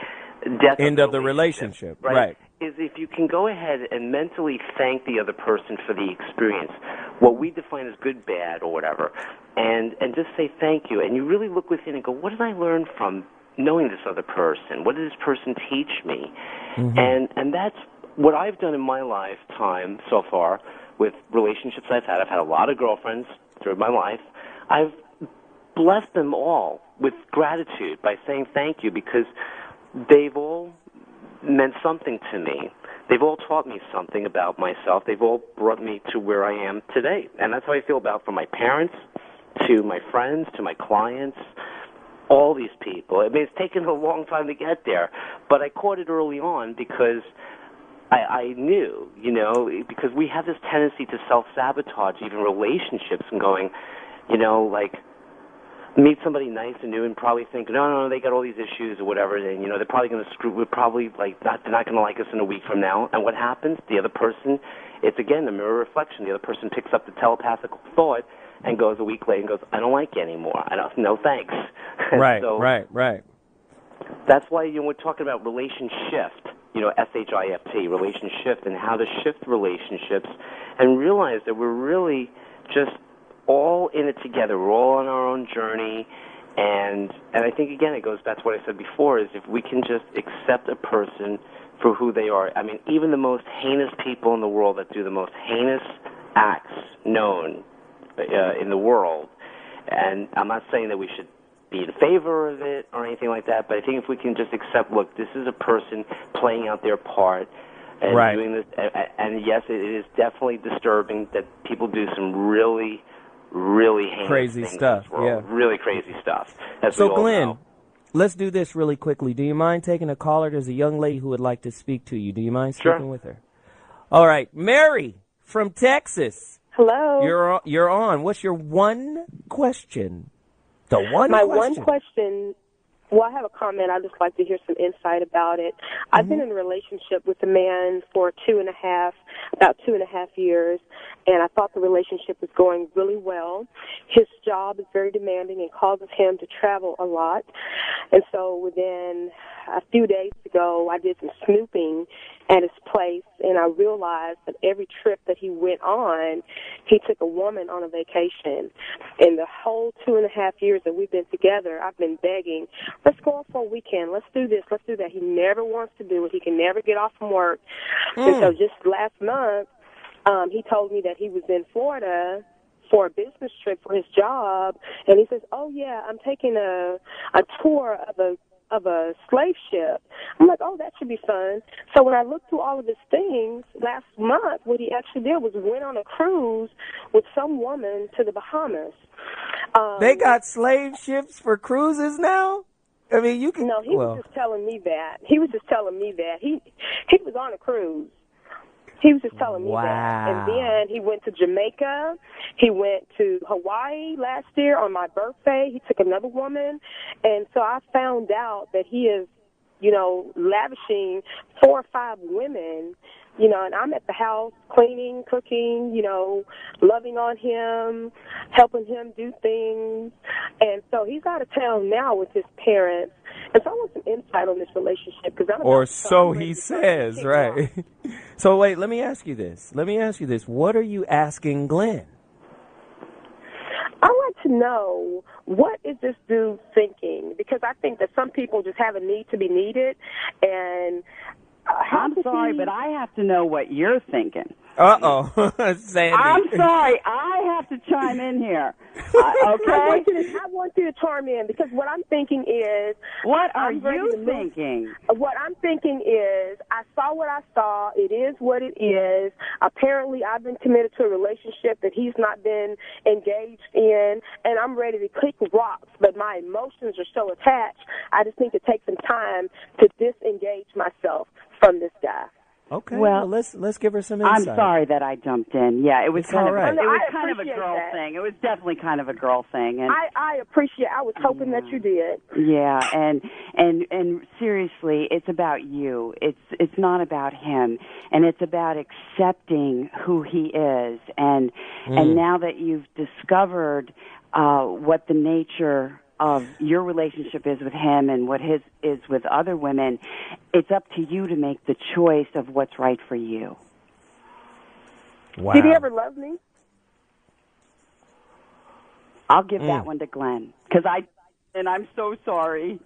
death end of the relationship, right, is if you can go ahead and mentally thank the other person for the experience, what we define as good, bad, or whatever, and just say thank you, and you really look within and go, what did I learn from knowing this other person? What did this person teach me? And that's what I've done in my lifetime so far with relationships I've had. I've had a lot of girlfriends through my life. I've blessed them all with gratitude by saying thank you, because they've all meant something to me. They've all taught me something about myself. They've all brought me to where I am today. And that's how I feel about from my parents to my friends to my clients, all these people. I mean, it's taken a long time to get there, but I caught it early on because I knew, because we have this tendency to self-sabotage even relationships and going, like, meet somebody nice and new and probably think, no, they got all these issues or whatever, and, they're probably going to they're not going to like us in a week from now. And what happens? The other person, it's, again, a mirror reflection. The other person picks up the telepathic thought and goes a week later and goes, I don't like you anymore. No thanks. Right, so, right. That's why we're talking about Relationshift, SHIFT, Relationshift, and how to shift relationships and realize that we're really just all in it together. We're all on our own journey. And I think, again, it goes back to what I said before, is if we can just accept a person for who they are. I mean, even the most heinous people in the world that do the most heinous acts known in the world, and I'm not saying that we should be in favor of it or anything like that, but I think if we can just accept, look, this is a person playing out their part and doing this, and yes, it is definitely disturbing that people do some really heinous crazy stuff. Yeah, really crazy stuff. So, Glenn, let's do this really quickly. Do you mind taking a caller? There's a young lady who would like to speak to you. Do you mind speaking with her? All right, Mary from Texas. Hello. You're on. What's your one question? My one question. Well, I have a comment. I'd just like to hear some insight about it. I've been in a relationship with a man for about 2.5 years, and I thought the relationship was going really well. His job is very demanding and causes him to travel a lot. And so within a few days ago, I did some snooping at his place, and I realized that every trip that he went on, he took a woman on a vacation. In the whole 2.5 years that we've been together, I've been begging, let's go off for a weekend, let's do this, let's do that. He never wants to do it. He can never get off from work. And so just last month, he told me that he was in Florida for a business trip for his job, and he says, oh, yeah, I'm taking a tour of a slave ship. I'm like, oh, that should be fun. So when I looked through all of his things, last month what he actually did was went on a cruise with some woman to the Bahamas. They got slave ships for cruises now? I mean, you can... No, he was just telling me that. He was on a cruise. He was just telling me that. And then he went to Jamaica. He went to Hawaii last year on my birthday. He took another woman. And so I found out that he is, lavishing 4 or 5 women, and I'm at the house cleaning, cooking, loving on him, helping him do things. And so he's out of town now with his parents. And so I want some insight on this relationship. Or so he says, right? So wait, let me ask you this. What are you asking Glenn? I'd like to know, what is this dude thinking? Because I think that some people just have a need to be needed. And I'm sorry, but I have to know what you're thinking. Uh-oh, Sandy. I'm sorry. I have to chime in here. Okay? I want you to chime in, because what I'm thinking is... What are you thinking? What I'm thinking is, I saw what I saw. It is what it is. Apparently, I've been committed to a relationship that he's not been engaged in, and I'm ready to kick rocks, but my emotions are so attached, I just need to take some time to disengage myself from this guy. Okay, well, let's give her some insight. I'm sorry that I jumped in. Yeah, it was kind of right. It was kind of a girl thing. It was definitely kind of a girl thing. And I appreciate. I was hoping that you did. Yeah, and seriously, it's about you. It's not about him, and it's about accepting who he is. And now that you've discovered what the nature of your relationship is with him and what his is with other women, it's up to you to make the choice of what's right for you. Wow. Did he ever love me? I'll give that one to Glenn, and I'm so sorry.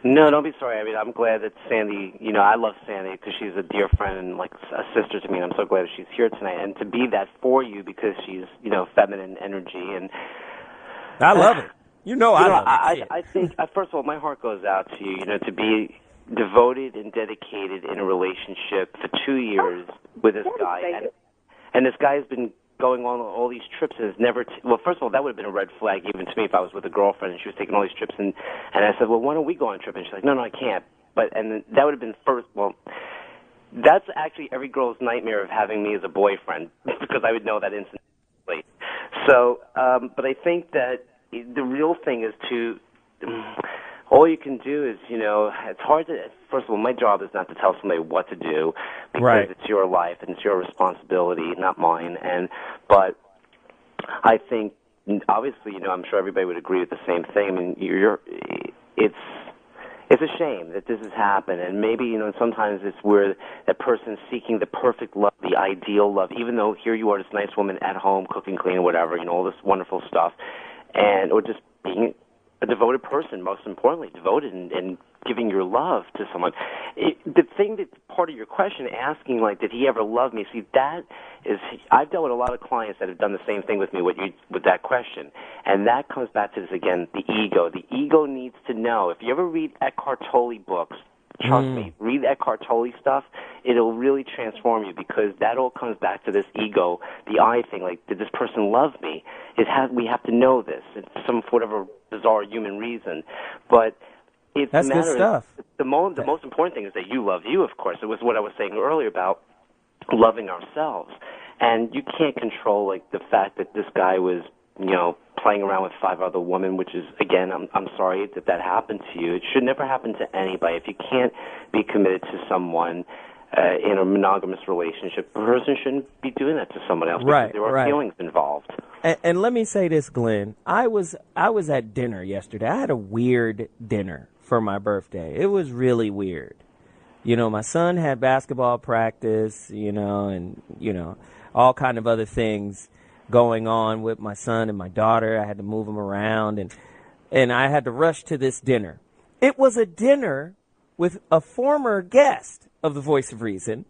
No, don't be sorry. I mean, I'm glad that Sandy, I love Sandy because she's a dear friend and like a sister to me, and I'm so glad that she's here tonight and to be that for you because she's, feminine energy. And I love it. I love it. I think, first of all, my heart goes out to you, to be devoted and dedicated in a relationship for 2 years with this guy, and this guy has been going on all these trips and has never. Well, first of all, that would have been a red flag even to me if I was with a girlfriend and she was taking all these trips, and I said, well, why don't we go on a trip? And she's like, no, I can't. And that would have been first. Well, that's actually every girl's nightmare of having me as a boyfriend because I would know that instantly. So, but I think that the real thing is to. All you can do is, it's hard to, first of all, my job is not to tell somebody what to do because it's your life and it's your responsibility, not mine. But I think, obviously, I'm sure everybody would agree with the same thing. I mean, it's a shame that this has happened. And maybe, sometimes it's where that person's seeking the perfect love, the ideal love, even though here you are, this nice woman at home, cooking, cleaning, whatever, all this wonderful stuff, or just being a devoted person, most importantly, devoted and giving your love to someone. The thing that's part of your question, asking, did he ever love me? See, that is, I've dealt with a lot of clients that have done the same thing with me with that question. And that comes back to this again, the ego. The ego needs to know. If you ever read Eckhart Tolle books, trust me, read Eckhart Tolle stuff, it'll really transform you because that all comes back to this ego, the I thing, did this person love me? We have to know this. It's for whatever bizarre human reason. But it's That's good stuff. The most important thing is that you love you, of course. It was what I was saying earlier about loving ourselves. And you can't control, the fact that this guy was, playing around with 5 other women, which is, again, I'm sorry that happened to you. It should never happen to anybody. If you can't be committed to someone in a monogamous relationship, a person shouldn't be doing that to someone else because there are feelings involved. And let me say this, Glenn. I was at dinner yesterday. I had a weird dinner for my birthday. It was really weird. My son had basketball practice, and, all kind of other things going on with my son and my daughter. I had to move them around, and I had to rush to this dinner. It was a dinner with a former guest of the Voice of Reason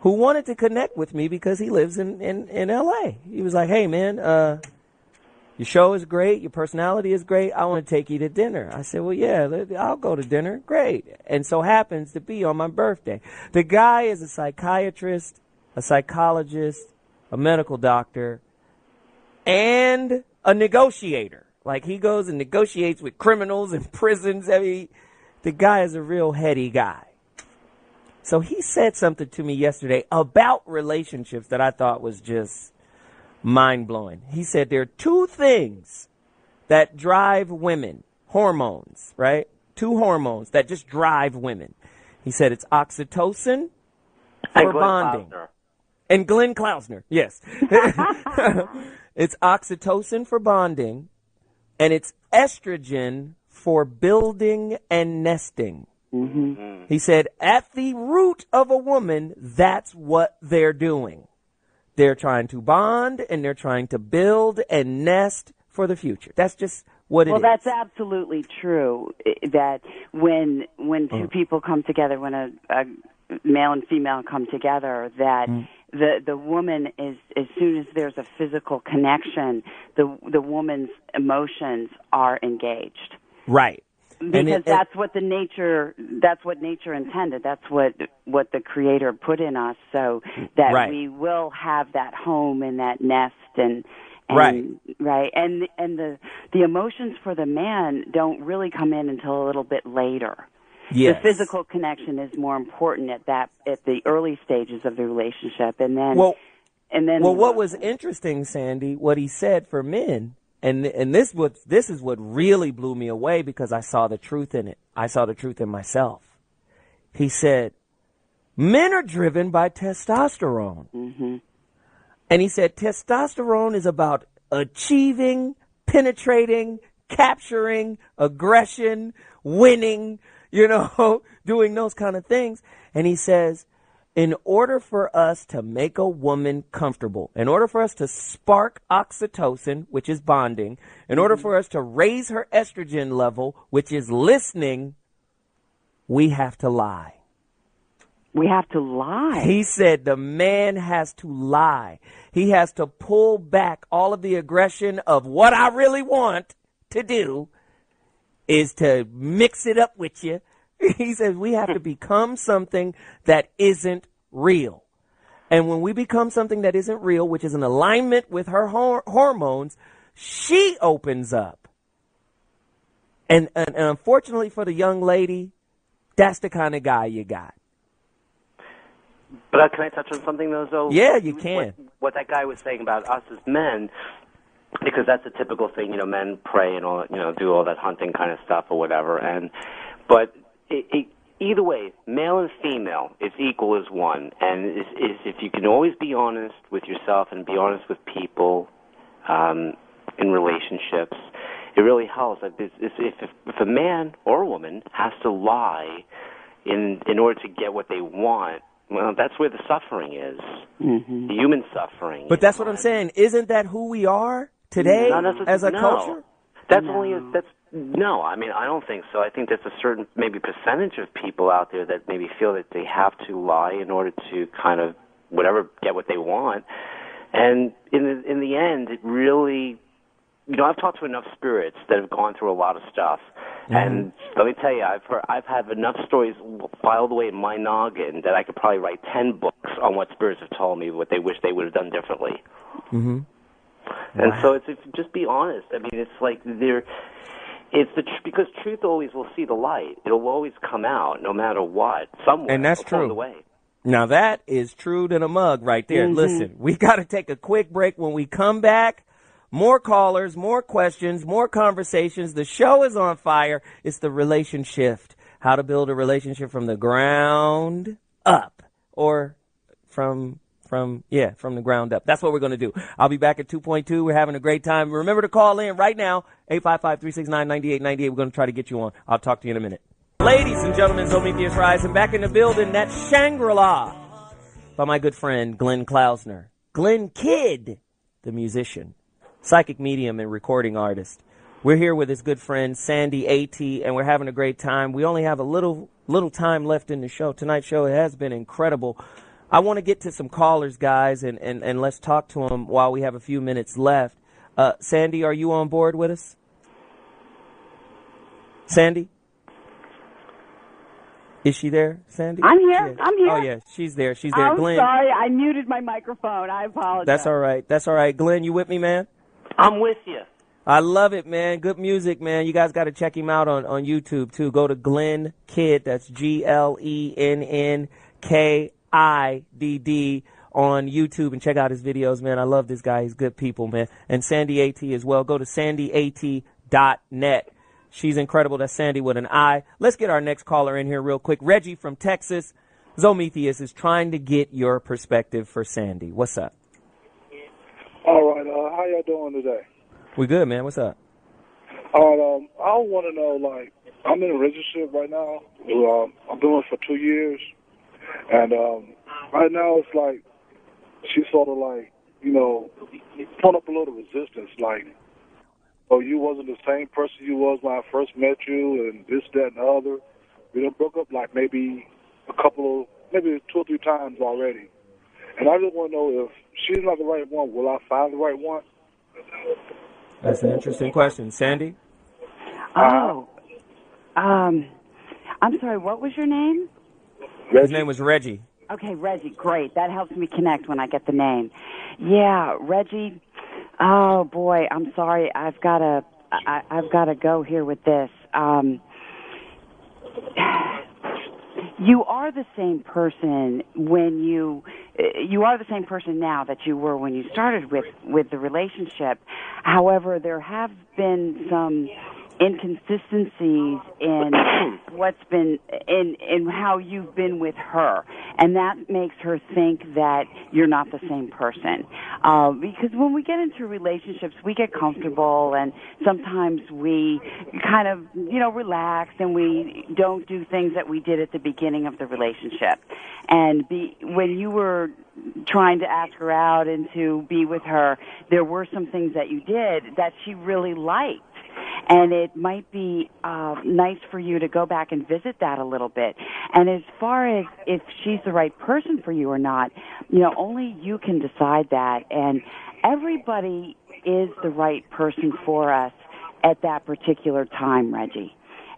who wanted to connect with me because he lives in L.A. He was like, hey, man, your show is great. Your personality is great. I want to take you to dinner. I said, well, yeah, I'll go to dinner. Great. And so happens to be on my birthday. The guy is a psychiatrist, a psychologist, a medical doctor, and a negotiator. He goes and negotiates with criminals in prisons. I mean, the guy is a real heady guy. So he said something to me yesterday about relationships that I thought was just mind-blowing. He said there are 2 things that drive women, hormones, right? 2 hormones that just drive women. He said it's oxytocin for bonding. Klausner. And Glenn Klausner, yes. It's oxytocin for bonding, and it's estrogen for building and nesting. Mm-hmm. He said, at the root of a woman, that's what they're doing. They're trying to bond, and they're trying to build and nest for the future. That's just what it is. Well, that's absolutely true, that when 2 people come together, when a male and female come together, that the woman is, as soon as there's a physical connection, the woman's emotions are engaged. Right. Because that's what nature intended. That's what the Creator put in us, so that we will have that home and that nest and the emotions for the man don't really come in until a little bit later. Yes. The physical connection is more important at the early stages of the relationship, and then what was interesting, Sandy, what he said for men. And this is what really blew me away because I saw the truth in it. I saw the truth in myself. He said, men are driven by testosterone. Mm-hmm. And he said testosterone is about achieving, penetrating, capturing, aggression, winning, doing those kind of things. And he says, in order for us to make a woman comfortable, in order for us to spark oxytocin, which is bonding, in order for us to raise her estrogen level, which is listening, we have to lie. We have to lie. He said the man has to lie. He has to pull back all of the aggression of what I really want to do is to mix it up with you. He says we have to become something that isn't real. And when we become something that isn't real, which is in alignment with her hormones, she opens up. And unfortunately for the young lady, that's the kind of guy you got. But can I touch on something, though, Zoe? Yeah, you can. What that guy was saying about us as men, because that's a typical thing, you know, men pray and all that, you know, do all that hunting kind of stuff or whatever. But either way, male and female, it's equal as one. And if you can always be honest with yourself and be honest with people in relationships, it really helps. If a man or a woman has to lie in order to get what they want, well, that's where the suffering is, the human suffering. But that's what I'm saying. Isn't that who we are today as a culture? No, I mean, I don't think so. I think there's a certain maybe percentage of people out there that maybe feel that they have to lie in order to kind of get what they want. And in the end, it really, you know, I've talked to enough spirits that have gone through a lot of stuff. And let me tell you, I've had enough stories filed away in my noggin that I could probably write 10 books on what spirits have told me, what they wish they would have done differently. Mm-hmm. And so it's just be honest. I mean, it's like because truth always will see the light. It'll always come out, no matter what, somewhere. And that's true. The way. Now that is true than a mug right there. Listen, we got to take a quick break. When we come back, more callers, more questions, more conversations. The show is on fire. It's the Relationshift. How to build a relationship from the ground up, or from the ground up. That's what we're going to do. I'll be back at 2.2. We're having a great time. Remember to call in right now, 855-369-9898. We're going to try to get you on. I'll talk to you in a minute. Ladies and gentlemen, ZoWilliams App rising back in the building. That's Shangri-La by my good friend Glenn Klausner. Glenn Kidd, the musician, psychic medium and recording artist. We're here with his good friend Sandi Athey, and we're having a great time. We only have a little time left in the show. Tonight's show has been incredible. I want to get to some callers, guys, and let's talk to them while we have a few minutes left. Sandi, are you on board with us? Sandi? Is she there, Sandi? I'm here. I'm here. Oh, yeah, she's there. She's there. I'm Glenn. sorry. I muted my microphone. I apologize. That's all right. That's all right. Glenn, you with me, man? I'm with you. I love it, man. Good music, man. You guys got to check him out on YouTube, too. Go to Glenn Kidd. That's GLENNKIDD on YouTube and check out his videos, man. I love this guy. He's good people, man. And Sandi Athey as well. Go to sandyathey.net. She's incredible. That's Sandi with an I. Let's get our next caller in here real quick. Reggie from Texas. ZoWilliams is trying to get your perspective for Sandi. What's up? All right. How y'all doing today? We good, man. What's up? All right. I want to know, like, I'm in a relationship right now. I've been with for 2 years. And right now it's like she's sort of like, you know, put up a little resistance, like, oh, you wasn't the same person you was when I first met you, and this, that, and the other. We done broke up like maybe 2 or 3 times already. And I just want to know, if she's not the right one, will I find the right one? That's an interesting question. Sandi? I'm sorry, what was your name? Reggie. His name was Reggie. Okay, Reggie, great. That helps me connect when I get the name. Yeah, Reggie. Oh boy, I'm sorry. I've got to go here with this. You are the same person you are the same person now that you were when you started with the relationship. However, there have been some inconsistencies in what's been in how you've been with her, and that makes her think that you're not the same person. Because when we get into relationships, we get comfortable, and sometimes we kind of, relax, and we don't do things that we did at the beginning of the relationship. And when you were trying to ask her out and to be with her, there were some things that you did that she really liked. And it might be nice for you to go back and visit that a little bit. And as far as if she's the right person for you or not, only you can decide that. And everybody is the right person for us at that particular time, Reggie.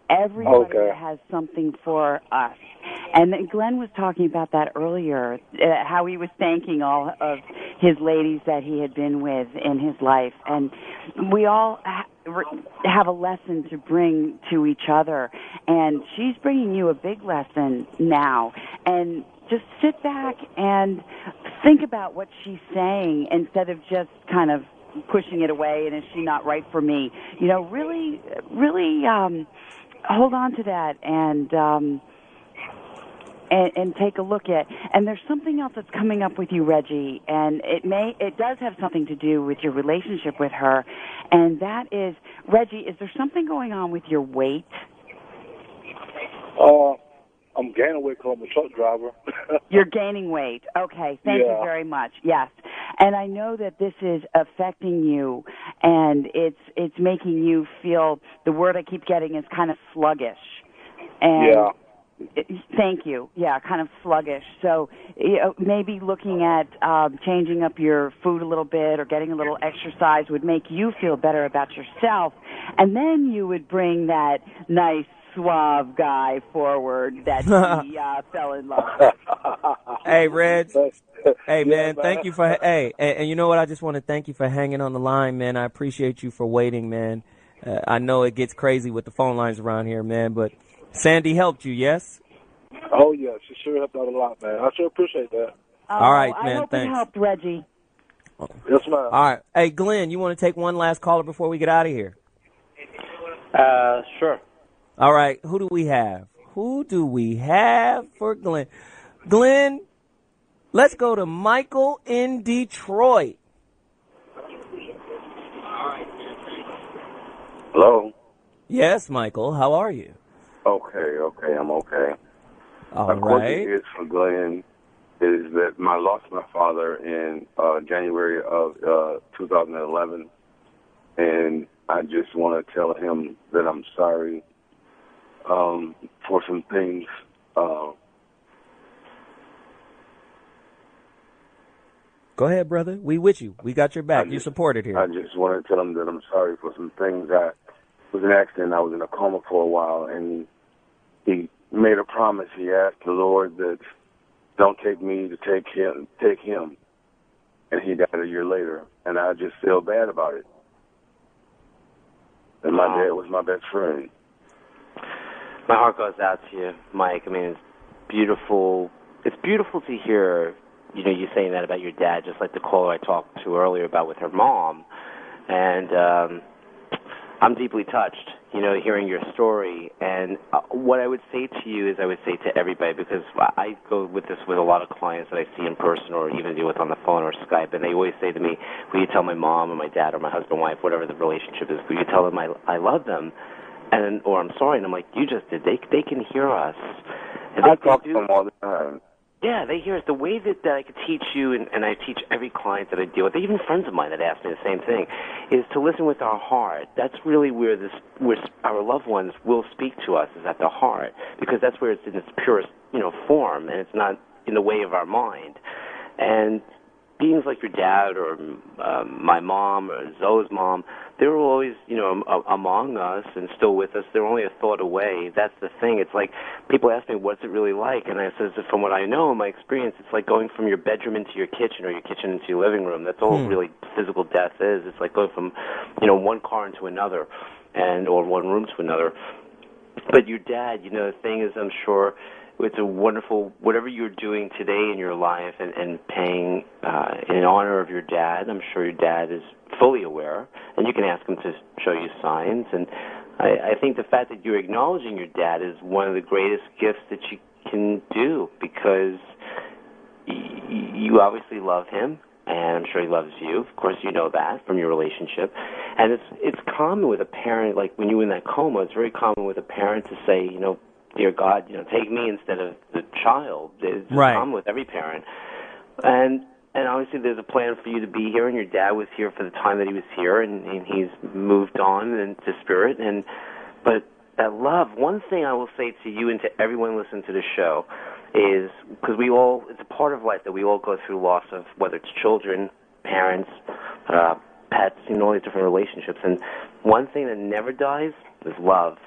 Everybody has something for us. And then Glenn was talking about that earlier, how he was thanking all of his ladies that he had been with in his life. And we all have a lesson to bring to each other. And she's bringing you a big lesson now. And just sit back and think about what she's saying instead of just kind of pushing it away and is she not right for me? You know, really hold on to that and take a look at. And there's something else that's coming up with you, Reggie, and it does have something to do with your relationship with her, and that is, Reggie, is there something going on with your weight? I'm gaining weight because I'm a truck driver. You're gaining weight. Okay, thank you very much. Yes, and I know that this is affecting you, and it's making you feel. The word I keep getting is kind of sluggish. And thank you. Yeah, kind of sluggish. So maybe looking at changing up your food a little bit or getting a little exercise would make you feel better about yourself, and then you would bring that nice, suave guy forward that he fell in love with. Hey, Reg. Hey, man, thank you for, and you know what? I just want to thank you for hanging on the line, man. I appreciate you for waiting, man. I know it gets crazy with the phone lines around here, man, but Sandi helped you, yes? Oh, yes. She sure helped out a lot, man. I sure appreciate that. All right, man, I hope thanks. it helped, Reggie. Yes, ma'am. All right. Hey, Glenn, you want to take one last caller before we get out of here? Sure. All right, who do we have? Who do we have for Glenn? Glenn, let's go to Michael in Detroit. Hello? Yes, Michael, how are you? Okay, I'm okay. All my question right. is for Glenn is that I lost my father in January of 2011, and I just want to tell him that I'm sorry for some things. Go ahead, brother. We with you. We got your back. You supported here. I just want to tell him that I'm sorry for some things. I was in an accident. I was in a coma for a while, and he made a promise. He asked the Lord that don't take me to take him. And he died a year later, and I just feel bad about it. And my dad was my best friend. My heart goes out to you, Mike. I mean, it's beautiful. It's beautiful to hear, you saying that about your dad, just like the caller I talked to earlier about with her mom. And I'm deeply touched, hearing your story. And what I would say to you is I would say to everybody, because I go with this with a lot of clients that I see in person or even deal with on the phone or Skype, and they always say to me, will you tell my mom or my dad or my husband, wife, whatever the relationship is, will you tell them I love them? Or I'm sorry, and I'm like, you just did. They can hear us. And I talk to them all the time. Yeah, they hear us. The way that I could teach you, and I teach every client that I deal with, even friends of mine that ask me the same thing, is to listen with our heart. That's really where our loved ones will speak to us, is at the heart, because that's where it's in its purest, form, and it's not in the way of our mind. And beings like your dad or my mom or Zoe's mom, they were always, among us and still with us. They're only a thought away. That's the thing. It's like people ask me, what's it really like? And I says, from what I know, in my experience, it's like going from your bedroom into your kitchen or your kitchen into your living room. That's all really physical death is. It's like going from, one car into another or one room to another. But your dad, the thing is, I'm sure, it's a wonderful, whatever you're doing today in your life and paying in honor of your dad, I'm sure your dad is fully aware, and you can ask him to show you signs. And I think the fact that you're acknowledging your dad is one of the greatest gifts that you can do, because you obviously love him, and I'm sure he loves you. Of course, you know that from your relationship. And it's common with a parent, like when you're in that coma, it's very common with a parent to say, dear God, take me instead of the child. It's common with every parent. And obviously there's a plan for you to be here, and your dad was here for the time that he was here, and he's moved on into spirit. But that love, one thing I will say to you and to everyone listening to the show is, because it's a part of life that we all go through loss of, whether it's children, parents, pets, all these different relationships. And one thing that never dies is love.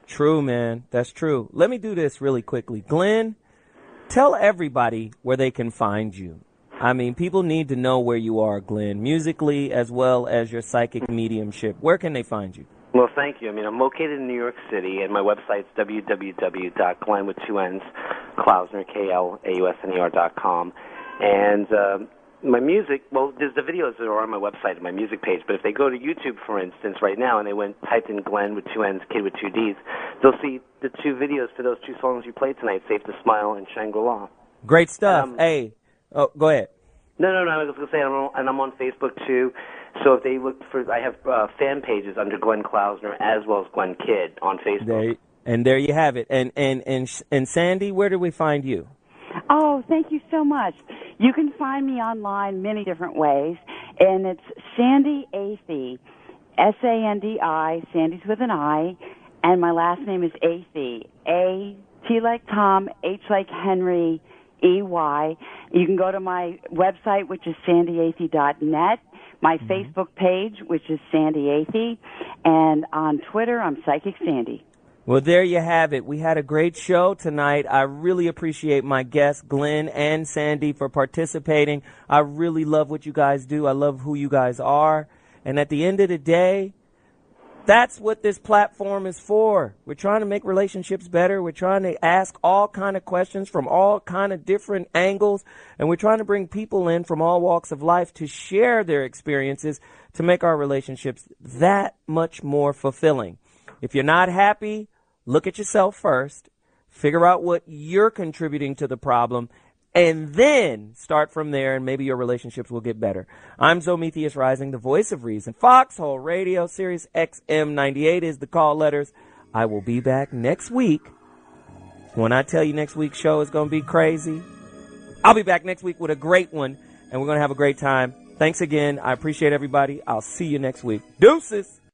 True, man. That's true. Let me do this really quickly. Glenn, tell everybody where they can find you. I mean, people need to know where you are, Glenn, musically as well as your psychic mediumship. Where can they find you? Well, thank you. I mean, I'm located in New York City, and my website's www.glenn with two N's, Klausner, KLAUSNER.com. And my music, well, there's the videos that are on my website and my music page, but if they go to YouTube, for instance, right now, and they typed in Glenn with two N's, Kid with two D's, they'll see the two videos for those two songs you played tonight, Safe to Smile and Shangri-La. Great stuff. Hey, go ahead. No, I was going to say, and I'm on Facebook, too. So if they look for, I have fan pages under Glenn Klausner as well as Glenn Kidd on Facebook. There you have it. And Sandi, where do we find you? Oh, thank you so much. You can find me online many different ways, and it's Sandi Athey, S-A-N-D-I, Sandi's with an I, and my last name is Athey, A-T like Tom, H like Henry, E-Y. You can go to my website, which is sandyathey.net, my Facebook page, which is Sandi Athey, and on Twitter, I'm Psychic Sandi. Well, there you have it. We had a great show tonight. I really appreciate my guests, Glenn and Sandi, for participating. I really love what you guys do. I love who you guys are. And at the end of the day, that's what this platform is for. We're trying to make relationships better. We're trying to ask all kind of questions from all kind of different angles. And we're trying to bring people in from all walks of life to share their experiences to make our relationships that much more fulfilling. If you're not happy, look at yourself first, figure out what you're contributing to the problem, and then start from there, and maybe your relationships will get better. I'm ZoWilliams Rising, the voice of reason. Foxxhole Radio, Sirius XM 98 is the call letters. I will be back next week. When I tell you next week's show is going to be crazy, I'll be back next week with a great one, and we're going to have a great time. Thanks again. I appreciate everybody. I'll see you next week. Deuces.